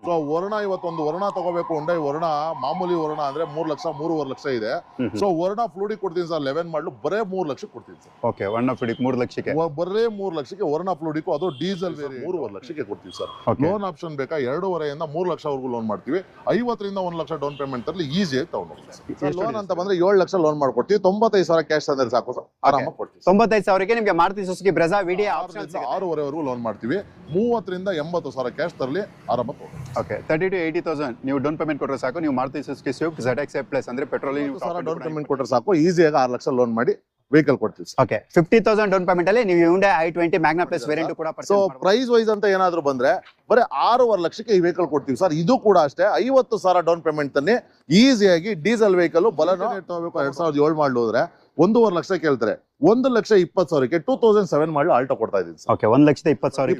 So ವರ್ಣ ಇವತ್ತೊಂದು ವರ್ಣ ತಗೋಬೇಕು ಹೊಂಡೈ ವರ್ಣ ಮಾಮೂಲಿ ವರ್ಣ ಅಂದ್ರೆ 3 ಲಕ್ಷ 3.5 ಲಕ್ಷ ಇದೆ. ಸೊ ವರ್ಣ ಫ್ಲೂಡಿ ಕೊಡ್ತೀನಿ ಸರ್ 11 ಮಾಡಲು ಬರೇ 3 ಲಕ್ಷ ಕೊಡ್ತೀನಿ ಸರ್. ಓಕೆ ವರ್ಣ ಫ್ಲೂಡಿಕ್ 3 ಲಕ್ಷಕ್ಕೆ ಬರೇ 3 ಲಕ್ಷಕ್ಕೆ ವರ್ಣ ಫ್ಲೂಡಿಕ್ ಅದು ಡೀಸೆಲ್ 3.5 ಲಕ್ಷಕ್ಕೆ ಕೊಡ್ತೀವಿ ಸರ್. ಲೋನ್ ಆಪ್ಷನ್ ಬೇಕಾ 2.5 ಇಂದ 3 ಲಕ್ಷವರೆಗೂ ಲೋನ್ ಮಾಡ್ತೀವಿ. 50 ರಿಂದ 1 ಲಕ್ಷ ಡೌನ್ ಪೇಮೆಂಟ್ ಅಲ್ಲಿ ಈಸಿಯಾಗಿ ತಗೊಂಡು ಲೋನ್ ಅಂತ ಬಂದ್ರೆ 7 ಲಕ್ಷ ಲೋನ್ ಮಾಡ್ಕೊಡ್ತೀವಿ. 95,000 ಕ್ಯಾಶ್ ಅಂದ್ರೆ ಸಾಕು ಸರ್, ಆರಾಮಾಗಿ ಕೊಡ್ತೀವಿ. 95,000ಕ್ಕೆ ನಿಮಗೆ ಮಾರುತಿ ಸುಜುಕಿ ಬ್ರೆಜಾ ವಿಡಿಯೋ 6.5ವರೆಗೂ ಲೋನ್ ಮಾಡ್ತೀವಿ. 30 ರಿಂದ 80,000 ಕ್ಯಾಶ್ ತರಲಿ ಆರಾಮಾಗಿ. ಓಕೆ 30 to 80,000 ನೀವು ಡೌನ್ ಪೇಮೆಂಟ್ ಕೊಟ್ಟರೆ ಸಾಕು. ನೀವು Maruti Suzuki Swift ZX plus ಅಂದ್ರೆ ಪೆಟ್ರೋಲ್ ಡೌನ್ ಪೇಮೆಂಟ್ ಕೊಟ್ಟರೆ ಸಾಕು, ಈಸಿಯಾಗಿ 6 ಲಕ್ಷ ಲೋನ್ ಮಾಡಿ ವೆಹಿಕಲ್ ಕೊಡ್ತೀವಿ. ಓಕೆ 50,000 ಡೌನ್ ಪೇಮೆಂಟ್ ಅಲ್ಲಿ ನೀವು Hyundai i20 Magna plus variant ಕೂಡ ಪರ್ಚೇಸ್ ಮಾಡಬಹುದು. ಸೊ ಪ್ರೈಸ್ ವೈಸ್ ಅಂತ ಏನಾದ್ರು ಬಂದ್ರೆ ಬರೀ 6.5 ಲಕ್ಷಕ್ಕೆ ಈ ವೆಹಿಕಲ್ ಕೊಡ್ತೀವಿ ಸರ್. ಇದು ಕೂಡ ಅಷ್ಟೇ 50,000 ಡೌನ್ ಪೇಮೆಂಟ್ ತನ್ನಿ ಈಸಿಯಾಗಿ ಡೀಸೆಲ್ ವೆಹಿಕಲ್ ಬಲನೋ ತಗೋಬೇಕು. 2007 ಮಾಡಲು ಹೋದ್ರೆ 1.5 ಲಕ್ಷ ಕೇಳ್ತಾರೆ. 1,20,000ಕ್ಕೆ 2007 ಮಾಡಲು ಆಲ್ಟೋ ಕೊಡ್ತಾ ಇದೀನಿ ಸರ್. ಓಕೆ 1,20,000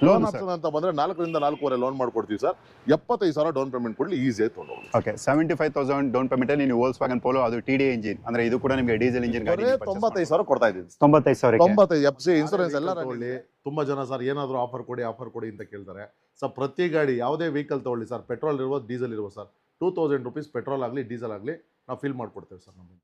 ಲೋನ್ ಆಪ್ಷನ್ ಅಂತ ಬಂದ್ರೆ 4 ರಿಂದ 4.5 ಲೋನ್ ಮಾಡ್ಕೊಡ್ತೀವಿ ಸರ್. 75,000 ಡೌನ್ ಪೇಮೆಂಟ್ ಕೊಡ್ಲಿ ಈಸಿಯಾಗಿ ತಗೊಂಡು. ಓಕೆ 75,000 ಡೌನ್ ಪೇಮೆಂಟ್ ಅಲ್ಲಿ ನೀವು Volkswagen Polo ಅದು TDI ಇಂಜಿನ್ ಅಂದ್ರೆ ಇದು ಕೂಡ ನಿಮಗೆ ಡೀಸೆಲ್ ಇಂಜಿನ್ ಗಾಡಿ 95,000 ಕೊಡ್ತಾ ಇದೀನಿ. 95,000 95 FC ಇನ್ಶೂರೆನ್ಸ್ ಎಲ್ಲ ತಗೊಳ್ಳಿ. ತುಂಬಾ ಜನ ಸರ್ ಏನಾದ್ರು ಆಫರ್ ಕೊಡಿ ಅಂತ ಕೇಳ್ತಾರೆ ಸರ್. ಪ್ರತಿ ಗಾಡಿ ಯಾವುದೇ ವೆಹಿಕಲ್ ತಗೊಳ್ಳಿ ಸರ್, ಪೆಟ್ರೋಲ್ ಇರ್ಬೋದು ಡೀಸೆಲ್ ಇರ್ಬೋದು ಸರ್, 2,000 ರೂಪೀಸ್ ಪೆಟ್ರೋಲ್ ಆಗಲಿ ಡೀಸೆಲ್ ಆಗಲಿ ನಾವು ಫಿಲ್ ಮಾಡ್ಕೊಡ್ತೇವೆ ಸರ್. ನಮಗೆ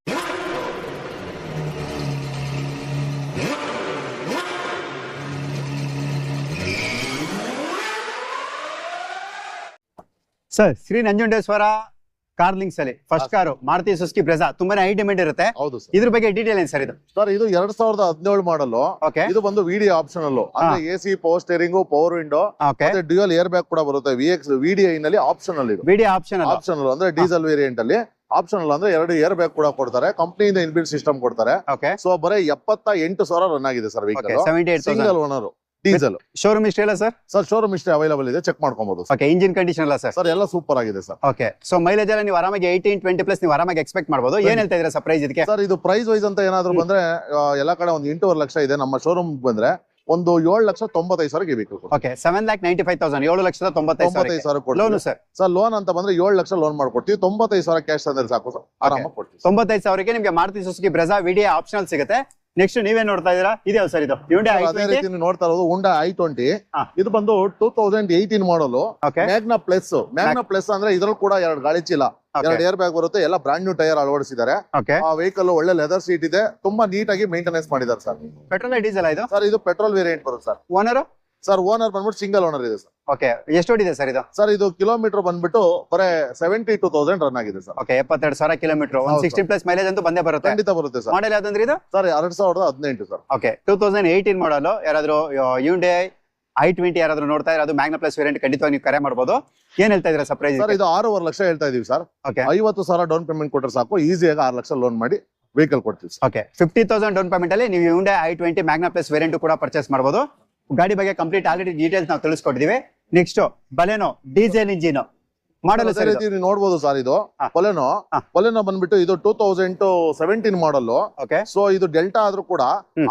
sir Shri Nanjundeshwara car links ಅಲ್ಲಿ first car Maruti Suzuki Brezza ತುಂಬಾನೇ ಹೈ ಡಿಮ್ಯಾಂಡ್ ಇರುತ್ತೆ. ಹೌದು ಸರ್. ಇದ್ರ ಬಗ್ಗೆ ಡೀಟೇಲ್ ಏನು ಸರ್ ಇದು? ಸರ್ ಇದು 2017 ಮಾಡಲು. ಇದು ಬಂದು ವಿಡಿಯೋ ಆಪ್ಷನಲ್ ಅಂದ್ರೆ AC power steering power window ಮತ್ತೆ ಡ್ಯುಯಲ್ ಏರ್ ಬ್ಯಾಗ್ ಕೂಡ ಬರುತ್ತೆ. VDI ನಲ್ಲಿ ಆಪ್ಷನಲ್ ಇದು. ವಿಡಿಯೋ ಆಪ್ಷನಲ್ ಅಂದ್ರೆ ಡೀಸೆಲ್ ವೇರಿಯಂಟ್ ಅಲ್ಲಿ ಆಪ್ಷನಲ್ ಅಂದ್ರೆ 2 ಏರ್ ಬ್ಯಾಗ್ ಕೂಡ ಕೊಡ್ತಾರೆ. ಕಂಪನಿಯಿಂದ ಇನ್ಬಿಲ್ಟ್ ಸಿಸ್ಟಮ್ ಕೊಡ್ತಾರೆ. ಸೊ ಬರೀ 78,000 ರನ್ ಆಗಿದೆ sir vehicle. Single owner diesel. Showroom ಇಷ್ಟ ಇಲ್ಲ ಸರ್? ಸರ್ ಶೋರೂಮ್ ಇಷ್ಟೇ ಅವೈಲೇಬಲ್ ಇದೆ, ಚೆಕ್ ಮಾಡ್ಕೊಬಹುದು. ಓಕೆ ಇಂಜಿನ್ ಕಂಡೀಷನ್ ಎಲ್ಲ ಸರ್? ಸರ್ ಎಲ್ಲ ಸೂಪರ್ ಆಗಿದೆ ಸರ್. ಓಕೆ ಸೊ ಮೈಲೇಜ್ ಎಲ್ಲ ನೀವು ಆರಾಮಾಗಿ 18-20 ಪ್ಲಸ್ ನೀವು ಆರಾಮಾಗಿ ಎಕ್ಸ್ಪೆಕ್ಟ್ ಮಾಡಬಹುದು. ಏನ್ ಹೇಳ್ತಾ ಇದ್ದೀರಾ ಸರ್ ಪ್ರೈಸ್ ಇದಕ್ಕೆ? ಸರ್ ಇದು ಪ್ರೈಸ್ ವೈಸ್ ಅಂತ ಏನಾದ್ರು ಬಂದ್ರೆ ಎಲ್ಲಾ ಕಡೆ ಒಂದು 8.5 ಲಕ್ಷ ಇದೆ. ನಮ್ಮ ಶೋರೂಮ್ ಬಂದ್ರೆ ಒಂದು 7,95,000 vehicle. Okay 7,95,000 7,95,000 loan sir. Sir loan ಅಂತ ಬಂದ್ರೆ 7 ಲಕ್ಷ ಲೋನ್ ಮಾಡ್ಕೊಡ್ತೀವಿ. 95,000 ಕ್ಯಾಶ್ ಅಂದ್ರೆ ಸಾಕು ಸರ್, ಆರಾಮಾಗಿ ಕೊಡ್ತೀವಿ. 95,000ಕ್ಕೆ ನಿಮಗೆ Maruti Suzuki Brezza video optional ಸಿಗುತ್ತೆ. ನೆಕ್ಸ್ಟ್ ನೀವೇನ್ ನೋಡ್ತಾ ಇದೀರಾ? ಇದೆ ಸರ್ ಇದು Hyundai i20 ನೋಡ್ತಾ ಇರೋದು. Hyundai i20 ಇದು ಬಂದು 2018 ಮಾಡಲು. ಮ್ಯಾಗ್ನಾ ಪ್ಲಸ್ ಅಂದ್ರೆ ಇದ್ರಲ್ಲಿ ಕೂಡ 2 ಗಾಳಿ ಚೀಲ, 2 ಏರ್ ಬ್ಯಾಗ್ ಬರುತ್ತೆ. ಎಲ್ಲ ಬ್ರಾಂಡ್ ನ್ಯೂ ಟೈರ್ ಅಳವಡಿಸಿದ್ದಾರೆ. ಆ ವೆಹಿಕಲ್ ಒಳ್ಳೆ ಲೆದರ್ ಸೀಟ್ ಇದೆ, ತುಂಬಾ ನೀಟಾಗಿ ಮೇಂಟೆನೆನ್ಸ್ ಮಾಡಿದ್ದಾರೆ ಸರ್. ಪೆಟ್ರೋಲ್ ಡೀಸೆಲ್ ಇದು ಸರ್? ಇದು ಪೆಟ್ರೋಲ್ ವೇರಿಯಂಟ್ ಬರುತ್ತೆ ಸರ್. ಓನರ್ ಸರ್ ಓನರ್ ಬಂದ್ಬಿಟ್ಟು ಸಿಂಗಲ್ ಓನರ್ ಇದೆ ಸರ್. ಓಕೆ ಎಷ್ಟು ಓಡಿದೆ ಸರ್ ಇದು? ಸರ್ ಇದು ಕಿಲೋಮೀಟರ್ ಬಂದ್ಬಿಟ್ಟು ಬರೀ 72,000 ರನ್ ಆಗಿದೆ sir. Okay 72,000 kilometre. 160 plus mileage ಅಂತೂ ಬಂದೇ ಬರುತ್ತೆ. ಖಂಡಿತ ಬರುತ್ತೆ ಸರ್. ಮಾಡೆಲ್ ಯಾವ್ದಂದ್ರೆ ಇದು? Sir 2018 sir. ಓಕೆ 2018 ಮಾಡಲು ಯಾರಾದ್ರೂ Hyundai i20 ಯಾರಾದ್ರೂ ನೋಡ್ತಾ ಇರೋದು ಮ್ಯಾಗ್ನಾ ಪ್ಲಸ್ ವೇರಿಯಂಟ್ ಖಂಡಿತವಾಗಿ ನೀವು ಕರೆ ಮಾಡಬಹುದು. ಏನ್ ಹೇಳ್ತಾ ಇದೀರಾ ಸರ್ ಪ್ರೈಸ್? ಸರ್ ಇದು 6.5 ಲಕ್ಷ ಹೇಳ್ತಾ ಇದೀವಿ ಸರ್. 50,000 ಡೌನ್ ಪೇಮೆಂಟ್ ಕೊಟ್ಟರೆ ಸಾಕು, ಈಸಿಯಾಗಿ 6 ಲಕ್ಷ ಲೋನ್ ಮಾಡಿ ವೆಹಿಕಲ್ ಕೊಡ್ತೀವಿ. ಓಕೆ 50,000 ಡೌನ್ ಪೇಮೆಂಟ್ ಅಲ್ಲಿ ನೀವು Hyundai i20 Magna plus variant ಕೂಡ ಪರ್ಚೇಸ್ ಮಾಡಬಹುದು. ಗಾಡಿ ಬಗ್ಗೆ ಕಂಪ್ಲೀಟ್ ಆಲ್ರೆಡಿ ಡೀಟೇಲ್ಸ್ ನಾವು ತಿಳಿಸ್ಕೊಟ್ಟಿದೀವಿ. ನೆಕ್ಸ್ಟ್ ಬಲೆನೋ ಡೀಸೆಲ್ ಇಂಜಿನ್ ಮಾಡಲ್ ನೀವು ನೋಡಬಹುದು ಸರ್. ಇದು ಪೊಲೆನೋ ಬಂದ್ಬಿಟ್ಟು ಇದು 2017 ಮಾಡಲ್. ಸೊ ಇದು ಡೆಲ್ಟಾ ಆದ್ರೂ ಕೂಡ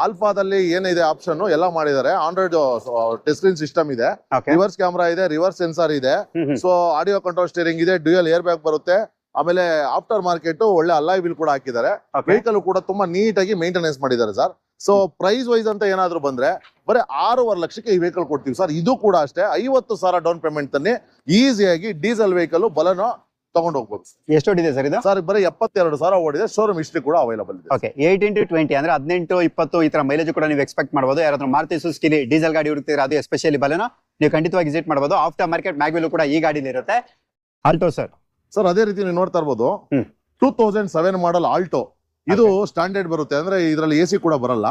ಆಲ್ಫಾದಲ್ಲಿ ಏನಿದೆ ಆಪ್ಷನ್ ಎಲ್ಲ ಮಾಡಿದ್ದಾರೆ. ಆಂಡ್ರಾಯ್ಡ್ ಟಚ್ ಸ್ಕ್ರೀನ್ ಸಿಸ್ಟಮ್ ಇದೆ, ರಿವರ್ಸ್ ಕ್ಯಾಮ್ರಾ ಇದೆ, ರಿವರ್ಸ್ ಸೆನ್ಸಾರ್ ಇದೆ. ಸೊ ಆಡಿಯೋ ಕಂಟ್ರೋಲ್ ಸ್ಟೇರಿಂಗ್ ಇದೆ, ಡ್ಯೂಯಲ್ ಏರ್ ಬ್ಯಾಗ್ ಬರುತ್ತೆ. ಆಮೇಲೆ ಆಫ್ಟರ್ ಮಾರ್ಕೆಟ್ ಒಳ್ಳೆ ಅಲಾಯ್ ವೀಲ್ ಕೂಡ ಹಾಕಿದ್ದಾರೆ. ವೆಹಿಕಲ್ ಕೂಡ ತುಂಬಾ ನೀಟಾಗಿ ಮೇಂಟೆನೆನ್ಸ್ ಮಾಡಿದ್ದಾರೆ ಸರ್. ಸೊ ಪ್ರೈಸ್ ವೈಸ್ ಅಂತ ಏನಾದ್ರು ಬಂದ್ರೆ ಬರೀ 6.5 ಲಕ್ಷಕ್ಕೆ ಈ ವೆಹಿಕಲ್ ಕೊಡ್ತೀವಿ ಸರ್. ಇದು ಕೂಡ ಅಷ್ಟೇ 50,000 ಡೌನ್ ಪೇಮೆಂಟ್ ತನ್ನಿ ಈಸಿಯಾಗಿ ಡೀಸೆಲ್ ವೆಹಿಕಲ್ ಬಲನೋ ತಗೊಂಡು ಹೋಗ್ಬೋದು. ಎಷ್ಟು ಓಡಿದೆ ಸರ್ ಇದು? ಸರ್ ಬರೀ 72,000 ಓಡಿದೆ. ಶೋರೂಮ್ ಹಿಸ್ಟ್ರಿ ಕೂಡ ಅವೈಲೇಬಲ್ ಇದೆ. ಓಕೆ 18-20 ಅಂದ್ರೆ 18-20 ಈ ತರ ಮೈಲೇಜ್ ಕೂಡ ನೀವು ಎಕ್ಸ್ಪೆಕ್ಟ್ ಮಾಡಬಹುದು. ಯಾರಾದ್ರೂ ಮಾರುತಿ ಸುಜುಕಿ ಡೀಸೆಲ್ ಗಾಡಿ ಹುಡುಕ್ತೀರಾ, ಅದು ಎಸ್ಪೆಷಲಿ ಬಲನೋ ನೀವು ಖಂಡಿತವಾಗಿ ವಿಸಿಟ್ ಮಾಡಬಹುದು. ಆಫ್ಟರ್ ಮಾರ್ಕೆಟ್ ಮ್ಯಾಗ್ವಿಲ್ ಕೂಡ ಈ ಗಾಡಿಲಿ ಇರುತ್ತೆ. Alto sir? ಸರ್ ಅದೇ ರೀತಿ ನೀವು ನೋಡ್ತಾ ಇರ್ಬೋದು. 2007 ಮಾಡಲ್ ಆಲ್ಟೋ ಇದು ಸ್ಟ್ಯಾಂಡರ್ಡ್ ಬರುತ್ತೆ. ಅಂದ್ರೆ ಇದರಲ್ಲಿ AC ಕೂಡ ಬರಲ್ಲ.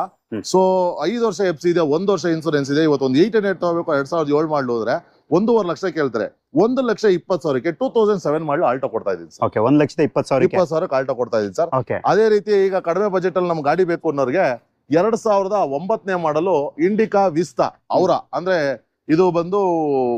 ಸೊ 5 ವರ್ಷ FC ಇದೆ, 1 ವರ್ಷ ಇನ್ಸೂರೆನ್ಸ್ ಇದೆ. ಇವತ್ತು ಒಂದು 800 ತಗೋಬೇಕು, 2007 ಮಾಡಲು ಹೋದ್ರೆ 1.5 ಲಕ್ಷ ಕೇಳ್ತಾರೆ. 1,20,000ಕ್ಕೆ 2007 ಮಾಡಲು ಆಲ್ಟೋ ಕೊಡ್ತಾ ಇದೀನಿ ಸರ್. 1,20,000 ಆಲ್ಟೋ ಕೊಡ್ತಾ ಇದೀನಿ ಸರ್. ಅದೇ ರೀತಿ ಈಗ ಕಡಿಮೆ ಬಜೆಟ್ ಅಲ್ಲಿ ನಮ್ ಗಾಡಿ ಬೇಕು ಅನ್ನೋರಿಗೆ 2009 ಮಾಡಲು ಇಂಡಿಕಾ ವಿಸ್ತಾ ಅವರ ಅಂದ್ರೆ ಇದು ಬಂದು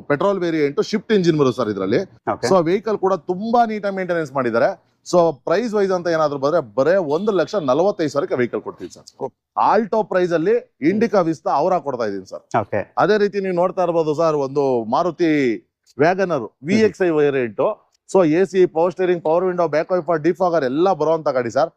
ಪೆಟ್ರೋಲ್ ವೇರಿಯಂಟ್ ಶಿಫ್ಟ್ ಇಂಜಿನ್ ಬರುತ್ತೆ ಸರ್ ಇದರಲ್ಲಿ. ಸೊ ವೆಹಿಕಲ್ ಕೂಡ ತುಂಬಾ ನೀಟಾಗಿ ಮೇಂಟೆನೆನ್ಸ್ ಮಾಡಿದ್ದಾರೆ. ಸೊ ಪ್ರೈಸ್ ವೈಸ್ ಅಂತ ಏನಾದ್ರು ಬಂದ್ರೆ ಬರೇ 1,45,000ಕ್ಕೆ ವೆಹಿಕಲ್ ಕೊಡ್ತೀವಿ ಸರ್. ಆಲ್ಟೋ ಪ್ರೈಸ್ ಅಲ್ಲಿ ಇಂಡಿಕಾ ವಿಸ್ತಾ ಅವರ ಕೊಡ್ತಾ ಇದೀನಿ ಸರ್. ಅದೇ ರೀತಿ ನೀವು ನೋಡ್ತಾ ಇರ್ಬೋದು ಸರ್, ಒಂದು Maruti Wagon R VXi variant. So AC power steering power window back wiper defogger ಎಲ್ಲ ಬರುವಂತ ಗಾಡಿ ಸರ್.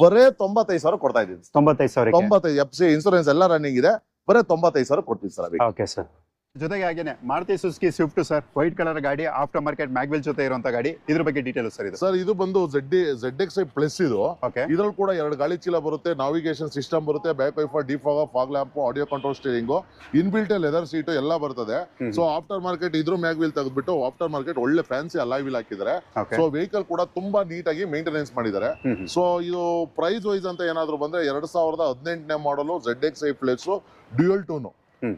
ಬರೇ 95,000 ಕೊಡ್ತಾ ಇದೀನಿ. 95,000 FC ಇನ್ಸೂರೆನ್ಸ್ ಎಲ್ಲ ರನ್ನಿಂಗ್ ಇದೆ. ಬರೇ 95,000 ಕೊಡ್ತೀವಿ ಸರ್. ಓಕೆ ಸರ್ ಜೊತೆಗೆ ಹಾಗೇನೆ Maruti Suzuki Swift sir, white colour ಗಾಡಿ, ಆಫ್ಟರ್ ಮಾರ್ಕೆಟ್ ಮ್ಯಾಗ್ವೆಲ್ ಜೊತೆ ಇರುವಂತ ಗಾಡಿ. ಇದ್ರ ಬಗ್ಗೆ ಡೀಟೇಲ್ಸ್ ಸರ್ ಇದು. ಸರ್ ಇದು ಬಂದು ZXi ಪ್ಲಸ್ ಇದು. ಓಕೆ, ಇದ್ರಲ್ಲಿ ಕೂಡ 2 ಗಾಳಿ ಚೀಲ ಬರುತ್ತೆ, ನಾವಿಗೇಷನ್ ಸಿಸ್ಟಮ್ ಬರುತ್ತೆ, back wiper, defogger, fog lamp, audio control steering, inbuilt leather seat ಎಲ್ಲ ಬರ್ತದೆ. ಸೊ ಆಫ್ಟರ್ ಮಾರ್ಕೆಟ್ ಇದ್ರ ಮ್ಯಾಗ್ವಿಲ್ ತೆಗೆದ್ಬಿಟ್ಟು ಆಫ್ಟರ್ ಮಾರ್ಕೆಟ್ ಒಳ್ಳೆ ಫ್ಯಾನ್ಸಿ ಅಲಾಯ್ ವೀಲ್ ಹಾಕಿದ್ದಾರೆ. ಸೊ ವೆಹಿಕಲ್ ಕೂಡ ತುಂಬಾ ನೀಟಾಗಿ ಮೇಂಟೆನೆನ್ಸ್ ಮಾಡಿದ್ದಾರೆ. ಸೊ ಇದು ಪ್ರೈಸ್ ವೈಸ್ ಅಂತ ಏನಾದ್ರು ಬಂದ್ರೆ 2018ನೇ ಮಾಡಲು ZXi ಪ್ಲಸ್ ಡ್ಯೂಯಲ್ ಟೋನ್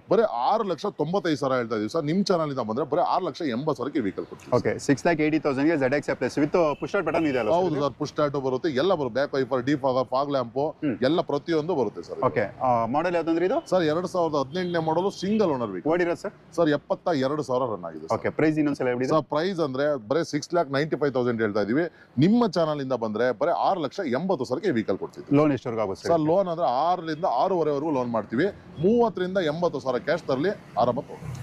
ಬರೀ 6,95,000 ಹೇಳ್ತಾ ಇದೀವಿ ಸರ್. ನಿಮ್ ಚಾನಲ್ ಇಂದ ಬಂದ್ರೆ ಬರೀ 6,80,000 ವೆಹಿಕಲ್ ಕೊಡ್ತೀವಿ. ಓಕೆ, 6,80,000 ಗೆ ZXi plus with push start button ಇದೆ ಅಲ್ಲ? ಹೌದು ಸರ್, ಪುಷ್ ಸ್ಟಾರ್ಟ್ ಬರುತ್ತೆ, ಎಲ್ಲ ಬರುತ್ತೆ, back wiper, defogger, fog lamp ಎಲ್ಲ ಪ್ರತಿಯೊಂದು ಬರುತ್ತೆ ಸರ್. ಓಕೆ, ಮಾಡೆಲ್ ಯಾವ್ದಂದ್ರೆ ಇದು ಸರ್ 2018ನೇ ಮಾಡಲು ಸಿಂಗಲ್ ಓನರ್ ವೆಹಿಕಲ್. ಓಡಿರೋ ಸರ್? ಸರ್ 72,000 ರನ್ ಆಗಿದೆ. ಓಕೆ, ಪ್ರೈಸ್ ಇನ್ನೊಂದ್ಸಲ ಹೇಳಿ ಸರ್. ಪ್ರೈಸ್ ಅಂದ್ರೆ ಬರೀ 6,95,000 ಹೇಳ್ತಾ ಇದೀವಿ. ನಿಮ್ಮ ಚಾನಲ್ ಇಂದ ಬಂದ್ರೆ ಬರೀ 6,80,000 ವೆಹಿಕಲ್ ಕೊಡ್ತೀವಿ. ಲೋನ್ ಎಷ್ಟವರೆಗೂ ಆಗುತ್ತೆ ಸರ್? ಲೋನ್ ಅಂದ್ರೆ 6ರಿಂದ 6.5 ಲೋನ್ ಮಾಡ್ತೀವಿ. 30ರಿಂದ 80,000 ಕ್ಯಾಶ್ ತರಲಿ ಆರಾಮ.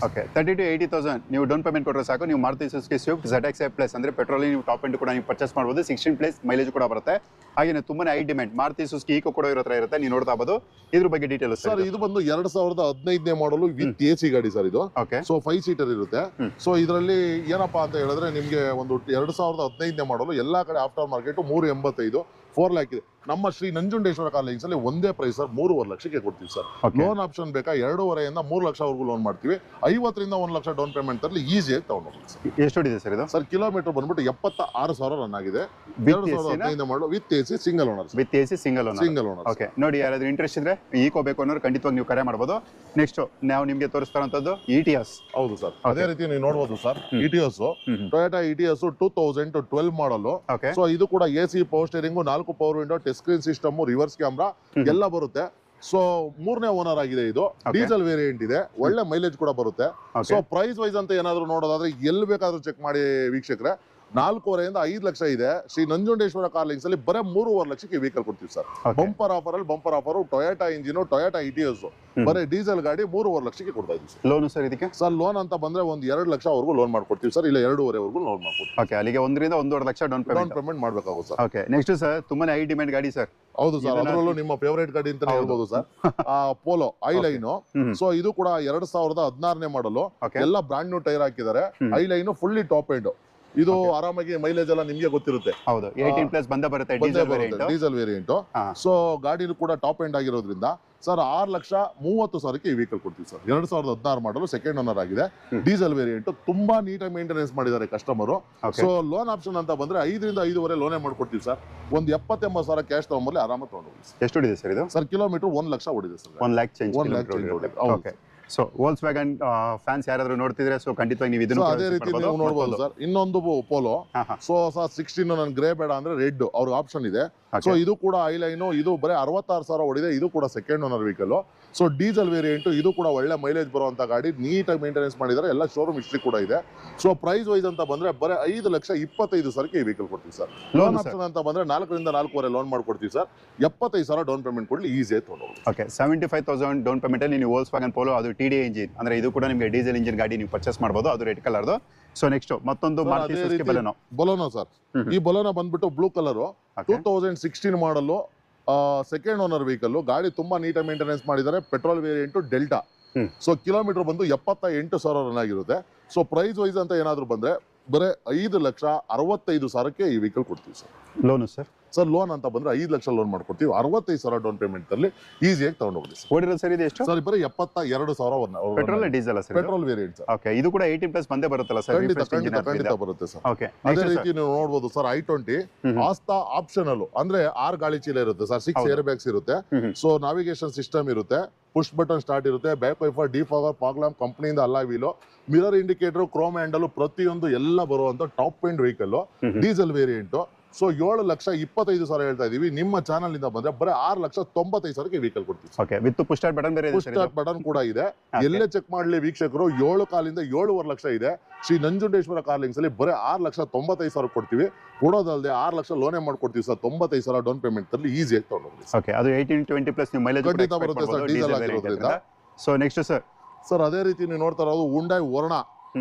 ಓಕೆ, 30 to 80,000 ನೀವು ಡೌನ್ ಪೇಮೆಂಟ್ ಕೊಟ್ಟರೆ ಸಾಕು. ನೀವು Maruti Suzuki Swift ZXi plus ಅಂದ್ರೆ ಪೆಟ್ರೋಲ್ ನೀವು ಟಾಪ್ ಎಂಡ್ ಕೂಡ ನೀವು ಪರ್ಚೇಸ್ ಮಾಡಬಹುದು. 16 ಪ್ಲಸ್ ಮೈಲೇಜ್ ಕೂಡ ಬರುತ್ತೆ. ಹಾಗೆ ತುಂಬಾನೇ high demand Maruti Suzuki Eeco ಕೂಡ ಇರುತ್ತೆ, ನೀವು ನೋಡ್ತಾ ಇರಬಹುದು. ಇದ್ರ ಬಗ್ಗೆ ಡೀಟೇಲ್ಸ್ ಸರ್. ಇದು ಬಂದು 2015ನೇ ಮಾಡಲು ವಿತ್ AC ಗಾಡಿ ಸರ್ ಇದು. ಓಕೆ, ಸೊ 5 ಸೀಟರ್ ಇರುತ್ತೆ. ಸೊ ಇದರಲ್ಲಿ ಏನಪ್ಪಾ ಅಂತ ಹೇಳಿದ್ರೆ ನಿಮ್ಗೆ ಒಂದು 2015ನೇ ಮಾಡಲು ಎಲ್ಲಾ ಕಡೆ ಆಫ್ಟರ್ ಮಾರ್ಕೆಟ್ 385 4 ಲ್ಯಾಕ್ ಇದೆ. ನಮ್ಮ ಶ್ರೀ ನಂಜುಂಡೇಶ್ವರ ಕಾರ್ ಲೈನ್ಸ್ ಅಲ್ಲಿ ಒಂದೇ ಪ್ರೈಸ್ ಸರ್, 3.5 ಲಕ್ಷಕ್ಕೆ ಕೊಡ್ತೀವಿ ಸರ್. ಲೋನ್ ಆಪ್ಷನ್ ಬೇಕಾ 2.5ರಿಂದ 3 ಲಕ್ಷವರೆಗೂ ಲೋನ್ ಮಾಡ್ತೀವಿ. 50ರಿಂದ 1 ಲಕ್ಷ ಡೌನ್ ಪೇಮೆಂಟ್ ತರಲಿ ಈಸಿಯಾಗಿ ತಗೊಂಡೋಗ್ತೀವಿ ಸರ್. ಎಷ್ಟು ಹೊಡಿದೆ ಸರ್ ಇದು? ಸರ್ ಕಿಲೋಮೀಟರ್ ಬಂದ್ಬಿಟ್ಟು 76,000 ರನ್ ಆಗಿದೆ. 2015 ಮಾಡಲು with AC single owner. With AC single owner. Okay, ನೋಡಿ ಯಾರಾದ್ರೂ ಇಂಟ್ರೆಸ್ಟ್ ಇದ್ರೆ ಈಕೋ ಬೇಕು ಅನ್ನೋರು ಖಂಡಿತವಾಗಿ ನೀವು ಕರೆ ಮಾಡಬಹುದು. ನೆಕ್ಸ್ಟ್ ನಾವು ನಿಮ್ಗೆ ತೋರಿಸ್ತಾರಂತದ್ದು ETS. ಹೌದು ಸರ್, ಅದೇ ರೀತಿ ನೀವು ನೋಡಬಹುದು ಸರ್. ETS ಟೊಯೋಟಾ ETS 2012 ಮಾಡಲು. ಸೊ ಇದು ಕೂಡ AC power steering, 4 power window, touch screen system, reverse camera ಎಲ್ಲ ಬರುತ್ತೆ. ಸೊ 3ನೇ ಓನರ್ ಆಗಿದೆ ಇದು. ಡೀಸೆಲ್ ವೇರಿಯಂಟ್ ಇದೆ, ಒಳ್ಳೆ ಮೈಲೇಜ್ ಕೂಡ ಬರುತ್ತೆ. ಸೊ ಪ್ರೈಸ್ ವೈಸ್ ಅಂತ ಏನಾದ್ರು ನೋಡೋದಾದ್ರೆ ಎಲ್ಲಿ ಬೇಕಾದ್ರೂ ಚೆಕ್ ಮಾಡಿ ವೀಕ್ಷಕರೇ. 4.5ರಿಂದ 5 ಲಕ್ಷ ಇದೆ. ಶ್ರೀ ನಂಜುಂಡೇಶ್ವರ ಕಾರ್ ಲೈನ್ಸ್ ಅಲ್ಲಿ ಬರೀ 3.5 ಲಕ್ಷಕ್ಕೆ ವೆಹಿಕಲ್ ಕೊಡ್ತೀವಿ ಸರ್. ಬಂಪರ್ ಆಫರ್ ಅಲ್ಲಿ bumper offer Toyota engine, Toyota ETS ಬರೀ ಡೀಸೆಲ್ ಗಾಡಿ 3.5 ಲಕ್ಷಕ್ಕೆ ಕೊಡ್ತಾ ಇದೀವಿ ಸರ್. ಲೋನ್ ಸರ್ ಇದಕ್ಕೆ? ಸರ್ ಲೋನ್ ಅಂತ ಬಂದ್ರೆ 1-2 ಲಕ್ಷವರೆಗೂ ಲೋನ್ ಮಾಡ್ಕೊಡ್ತೀವಿ ಸರ್, ಇಲ್ಲ 2.5ವರೆಗೂ ಲೋನ್ ಮಾಡ್ಕೊಡ್ತೀವಿ. ಓಕೆ, ಅಲ್ಲಿಗೆ 1ರಿಂದ 1.5 ಲಕ್ಷ ಡೌನ್ ಪೇಮೆಂಟ್ ಮಾಡ್ಬೇಕಾಗುತ್ತೆ ಸರ್. ಓಕೆ, ನೆಕ್ಸ್ಟ್ ಸರ್ ತುಂಬಾನೇ ಹೈ ಡಿಮ್ಯಾಂಡ್ ಗಾಡಿ ಸರ್. ಹೌದು ಸರ್, ಅದರಲ್ಲೂ ನಿಮ್ಮ ಫೇವರೇಟ್ ಗಾಡಿ ಅಂತಾನೆ ಹೇಳ್ಬೋದು sir. Polo I line. So ಇದು ಕೂಡ 2016ನೇ ಮಾಡಲು, ಎಲ್ಲ ಬ್ರಾಂಡ್ ನ್ಯೂ ಟೈರ್ ಹಾಕಿದ್ದಾರೆ. I line fully top end. ಇದು ಆರಾಮಾಗಿ ಮೈಲೇಜ್ ಎಲ್ಲ ನಿಮ್ಗೆ ಗೊತ್ತಿರುತ್ತೆ. ಹೌದು, 18 ಪ್ಲಸ್ ಬಂದೇ ಬರುತ್ತೆ ಡೀಸೆಲ್ ವೇರಿಯಂಟ್. ಸೊ ಗಾಡಿ ಕೂಡ ಟಾಪ್ ಎಂಡ್ ಆಗಿರೋದ್ರಿಂದ ಸರ್ 6,30,000 ಈ ವೆಹಿಕಲ್ ಕೊಡ್ತೀವಿ ಸರ್. 2016 ಮಾಡಲು ಸೆಕೆಂಡ್ ಓನರ್ ಆಗಿದೆ. ಡೀಸೆಲ್ ವೇರಿಯಂಟ್ ತುಂಬಾ ನೀಟಾಗಿ ಮೇಂಟೆನೆನ್ಸ್ ಮಾಡಿದ್ದಾರೆ ಕಸ್ಟಮರ್. ಸೊ ಲೋನ್ ಆಪ್ಷನ್ ಅಂತ ಬಂದ್ರೆ 5ರಿಂದ 5.5 ಲೋನೇ ಮಾಡ್ಕೊಡ್ತೀವಿ ಸರ್. ಒಂದು 70,000 ಕ್ಯಾಶ್ ತಗೊಂಡ್ಬರ್ಲಿ ಆರಾಮ ತಗೊಂಡೋಗಿ. ಎಷ್ಟು ಹೊಡಿದೆ ಸರ್ ಇದು? ಸರ್ ಕಿಲೋಮೀಟರ್ 1 ಲಕ್ಷ ಹೊಡಿದೆ sir. 1 lakh change. Okay, so Volkswagen fans ಯಾರಾದ್ರೂ ನೋಡ್ತಿದ್ರೆ ಸೊ ಖಂಡಿತವಾಗಿ ನೀವು ಇದನ್ನು ಅದೇ ರೀತಿ ನೀವು ನೋಡಬಹುದು ಸರ್. ಇನ್ನೊಂದು ಪೋಲೋ. ಸೊ 16 ನನ್ ಗ್ರೇ ಬೇಡ ಅಂದ್ರೆ ರೆಡ್ ಅವ್ರ ಆಪ್ಷನ್ ಇದೆ. ಸೊ ಇದು ಕೂಡ ಐ ಲೈನ್. ಇದು ಬರೀ 66,000 ಹೊಡಿದೆ. ಇದು ಕೂಡ second owner vehicle. So diesel variant. ಇದು ಕೂಡ ಒಳ್ಳೆ ಮೈಲೇಜ್ ಬರುವಂತ ಗಾಡಿ, ನೀಟಾಗಿ ಮೇಂಟೆನೆನ್ಸ್ ಮಾಡಿದ್ದಾರೆ. ಎಲ್ಲ ಶೋರೂಮ್ ಹಿಸ್ಟ್ರಿ ಕೂಡ ಇದೆ. ಸೊ ಪ್ರೈಸ್ ವೈಸ್ ಅಂತ ಬಂದ್ರೆ ಬರೀ 5,25,000 ಈ ವೆಹಿಕಲ್ ಕೊಡ್ತೀವಿ ಸರ್. ಲೋನ್ ಆಪ್ಷನ್ ಅಂತ ಬಂದ್ರೆ 4ರಿಂದ 4.5 ಲೋನ್ ಮಾಡ್ಕೊಡ್ತೀವಿ ಸರ್. 75,000 ಡೌನ್ ಪೇಮೆಂಟ್ ಕೊಡ್ಲಿ ಈಸಿಯಾಗಿ ತಗೊಂಡೋಗಿ. ಓಕೆ, 75,000 ಡೌನ್ ಪೇಮೆಂಟ್ ಅಲ್ಲಿ ನೀವು ವೋಲ್ಕ್ಸ್ವ್ಯಾಗನ್ ಪೋಲೋ, ಅದು TDI ಇಂಜಿನ್ ಅಂದ್ರೆ ಇದು ಕೂಡ ನಿಮಗೆ ಡೀಸೆಲ್ ಇಂಜಿನ್ ಗಾಡಿ ನೀವು ಪರ್ಚೇಸ್ ಮಾಡಬಹುದು. ಅದು ರೆಡ್ ಕಲರ್ದು. ಸೊ ನೆಕ್ಸ್ಟ್ ಮತ್ತೊಂದು ಮಾರುತಿ ಸುಜುಕಿ ಬಲೆನೋ ಸರ್. ಈ ಬಲೆನೋ ಬಂದ್ಬಿಟ್ಟು ಬ್ಲೂ ಕಲರ್, 2016 ಮಾಡಲು, ಸೆಕೆಂಡ್ ಓನರ್ ವೆಹಿಕಲ್. ಗಾಡಿ ತುಂಬಾ ನೀಟಾಗಿ ಮೇಂಟೆನೆನ್ಸ್ ಮಾಡಿದ್ದಾರೆ. Petrol variant delta. So kilometre ಬಂದು 78,000 ರನ್ ಆಗಿರುತ್ತೆ. ಸೊ ಪ್ರೈಸ್ ವೈಸ್ ಅಂತ ಏನಾದ್ರು ಬಂದ್ರೆ ಬರೀ 5,65,000 ಈ ವೆಹಿಕಲ್ ಕೊಡ್ತೀವಿ sir. Loan sir? Sir loan ಅಂತ ಬಂದ್ರೆ 5 ಲಕ್ಷ ಲೋನ್ ಮಾಡ್ಕೊಡ್ತೀವಿ. 65,000 ಡೌನ್ ಪೇಮೆಂಟ್ ಅಲ್ಲಿ ಈಸಿಯಾಗಿ ತಗೊಂಡೋಗಿ ಸರ್. ಓಡಿರೋದು ಸರ್ ಇದು ಎಷ್ಟು? ಸರ್ ಬರೀ 72,000 petrol diesel sir? Petrol variant sir. Okay, ಇದು ಕೂಡ 18 ಪ್ಲಸ್ ಬಂದೇ ಬರುತ್ತಲ್ಲ ಸರ್? ಖಂಡಿತ ಬರುತ್ತೆ ಸರ್. ಓಕೆ, ಅದೇ ರೀತಿ ನೀವು ನೋಡಬಹುದು ಸರ್. i20 ಆಸ್ತಾ ಆಪ್ಷನಲ್ ಅಂದ್ರೆ 6 ಗಾಳಿ ಚೀಲ ಇರುತ್ತೆ ಸರ್. 6 ಏರ್ ಬ್ಯಾಗ್ಸ್ ಇರುತ್ತೆ. ಸೊ ನಾವಿಗೇಷನ್ ಸಿಸ್ಟಮ್ ಇರುತ್ತೆ, ಪುಷ್ ಬಟನ್ ಸ್ಟಾರ್ಟ್ ಇರುತ್ತೆ, back wiper, defogger, fog lamp ಕಂಪನಿಯಿಂದ ಅಲ್ಲ wheel, mirror indicator, Chrome handle ಪ್ರತಿಯೊಂದು ಎಲ್ಲ ಬರುವಂತ top end vehicle. Diesel variant. So 7,25,000 ಹೇಳ್ತಾ ಇದೀವಿ. ನಿಮ್ಮ ಚಾನಲ್ ಇಂದ ಬಂದ್ರೆ ಬರೀ 6,95,000 ವೆಹಿಕಲ್ ಕೊಡ್ತೀವಿ. Okay, with push start button ಬೇರೆ ಇದೆ. ಪುಷ್ ಸ್ಟಾರ್ಟ್ ಬಟನ್ ಕೂಡ ಇದೆ. ಎಲ್ಲೇ ಚೆಕ್ ಮಾಡ್ಲಿ ವೀಕ್ಷಕರು, 7 ಕಾಲಿಂದ 7.5 ಲಕ್ಷ ಇದೆ. ಶ್ರೀ ನಂಜುಂಡೇಶ್ವರ ಕಾರ್ ಲೈನ್ಸ್ ಅಲ್ಲಿ ಬರೀ 6,95,000 ಕೊಡ್ತೀವಿ. ಕೊಡೋದಲ್ಲದೆ 6 ಲಕ್ಷ ಲೋನೇ ಮಾಡ್ಕೊಡ್ತೀವಿ ಸರ್. 95,000 ಡೌನ್ ಪೇಮೆಂಟ್ ಅಲ್ಲಿ ಈಸಿಯಾಗಿ ತಗೊಂಡೋಗಿ. ಓಕೆ, ಅದು 18-20 ಪ್ಲಸ್ ನೀವು ಮೈಲೇಜ್ ಖಂಡಿತ ಬರುತ್ತೆ ಸರ್, ಡೀಸೆಲ್ ಆಗಿರೋದ್ರಿಂದ. So next sir. ಅದೇ ರೀತಿ ನೀವು ನೋಡ್ತಾ ಇರೋದು ಹುಂಡೈ ವರ್ಣ.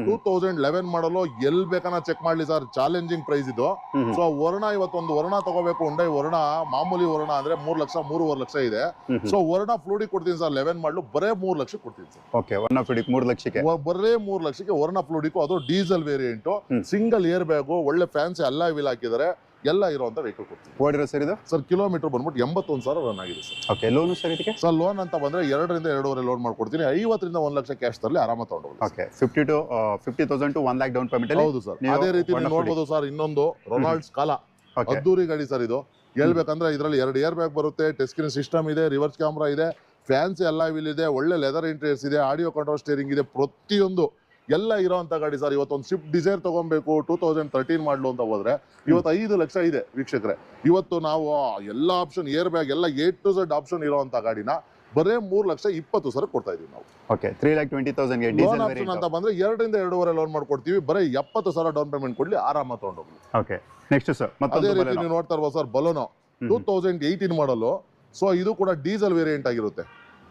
2011 ಮಾಡಲು ಎಲ್ ಬೇಕನ್ನ ಚೆಕ್ ಮಾಡ್ಲಿ ಸರ್, ಚಾಲೆಂಜಿಂಗ್ ಪ್ರೈಸ್ ಇದು. ಸೊ ವರ್ಣ ಇವತ್ತೊಂದು ವರ್ಣ ತಗೋಬೇಕು, ಉಂಡೈ ವರ್ಣ ಮಾಮೂಲಿ ವರ್ಣ ಅಂದ್ರೆ 3 ಲಕ್ಷ 3.5 ಲಕ್ಷ ಇದೆ. ಸೊ ವರ್ಣ ಫ್ಲೂಡಿ ಕೊಡ್ತೀನಿ ಸರ್, 11 ಮಾಡಲು ಬರೇ 3 ಲಕ್ಷ ಕೊಡ್ತೀನಿ ಸರ್. ಓಕೆ, ವರ್ಣ ಫ್ಲೂಡಿಕ್ 3 ಲಕ್ಷಕ್ಕೆ, ಬರೇ 3 ಲಕ್ಷಕ್ಕೆ ವರ್ಣ ಫ್ಲೂಡಿಕ್. ಅದು diesel variant, single air bag, ಒಳ್ಳೆ ಫ್ಯಾನ್ಸಿ ಎಲ್ಲ ವೀಲ್ ಹಾಕಿದ್ದಾರೆ, ಎಲ್ಲ ಇರುವಂತ ವೆಹಿಕಲ್ ಕೊಡ್ತೀವಿ. ಓಡಿರೋ ಸರ್ ಇದು ಸರ್ ಕಿಲೋಮೀಟರ್ ಬಂದ್ಬಿಟ್ಟು 81,000 ರನ್ ಆಗಿದೆ ಸರ್. ಓಕೆ, ಲೋನು ಸರ್ ಇದಕ್ಕೆ? ಸರ್ ಲೋನ್ ಅಂತ ಬಂದ್ರೆ 2 ರಿಂದ 2.5 ಲೋನ್ ಮಾಡ್ಕೊಡ್ತೀನಿ, 50 ರಿಂದ 1 ಲಕ್ಷ ಕ್ಯಾಶ್ ತರಲಿ ಆರಾಮ ತಗೊಂಡು. Okay, 50,000 to 1 lakh down payment. ಹೌದು ಸರ್. ಅದೇ ರೀತಿ ನೀವು ನೋಡ್ಬೋದು ಸರ್, ಇನ್ನೊಂದು ರೊನಾಲ್ಡ್ ಸ್ಕಾಲಾ, ಅದ್ದೂರಿ ಗಾಡಿ ಸರ್ ಇದು. ಹೇಳ್ಬೇಕಂದ್ರೆ ಇದರಲ್ಲಿ 2 ಏರ್ ಬ್ಯಾಗ್ ಬರುತ್ತೆ, ಟಚ್ ಸ್ಕ್ರೀನ್ ಸಿಸ್ಟಮ್ ಇದೆ, ರಿವರ್ಸ್ ಕ್ಯಾಮ್ರಾ ಇದೆ, ಫ್ಯಾನ್ಸಿ ಎಲ್ಲ ವೀಲ್ ಇದೆ, ಒಳ್ಳೆ ಲೆದರ್ ಇಂಟೀರಿಯರ್ಸ್ ಇದೆ, ಆಡಿಯೋ ಕಂಟ್ರೋಲ್ ಸ್ಟೇರಿಂಗ್ ಇದೆ, ಪ್ರತಿಯೊಂದು ಎಲ್ಲ ಇರೋಂಥ ಗಾಡಿ ಸರ್. ಇವತ್ತೊಂದು ಸ್ವಿಫ್ಟ್ ಡಿಸೈರ್ ತಗೊಬೇಕು 2013 ಮಾಡಲು ಅಂತ ಹೋದ್ರೆ ಇವತ್ತು 5 ಲಕ್ಷ ಇದೆ ವೀಕ್ಷಕರೇ. ಇವತ್ತು ನಾವು ಎಲ್ಲ ಆಪ್ಷನ್, ಏರ್ ಬ್ಯಾಗ್ ಎಲ್ಲ A to Z ಆಪ್ಷನ್ ಇರೋಂಥ ಗಾಡಿನ ಬರೇ 3,20,000 ಕೊಡ್ತಾ ಇದೀವಿ ನಾವು. ಓಕೆ, 3,20,000 ಗೆ ಲೋನ್ ಆಪ್ಷನ್ ಅಂತ ಬಂದ್ರೆ 2 ರಿಂದ 2.5 ಲೋನ್ ಮಾಡ್ಕೊಡ್ತೀವಿ, ಬರೇ 70,000 ಡೌನ್ ಪೇಮೆಂಟ್ ಕೊಡ್ಲಿ, ಆರಾಮ ತಗೊಂಡೋಗ್ಲಿ. ಓಕೆ, ನೆಕ್ಸ್ಟ್ ಸರ್ ಅದೇ ರೀತಿ ನೀವು ನೋಡ್ತಾ ಇರ್ಬೋದು ಸರ್, ಬಲೋನೋ 2018 ಮಾಡಲು. ಸೊ ಇದು ಕೂಡ ಡೀಸೆಲ್ ವೇರಿಯಂಟ್ ಆಗಿರುತ್ತೆ.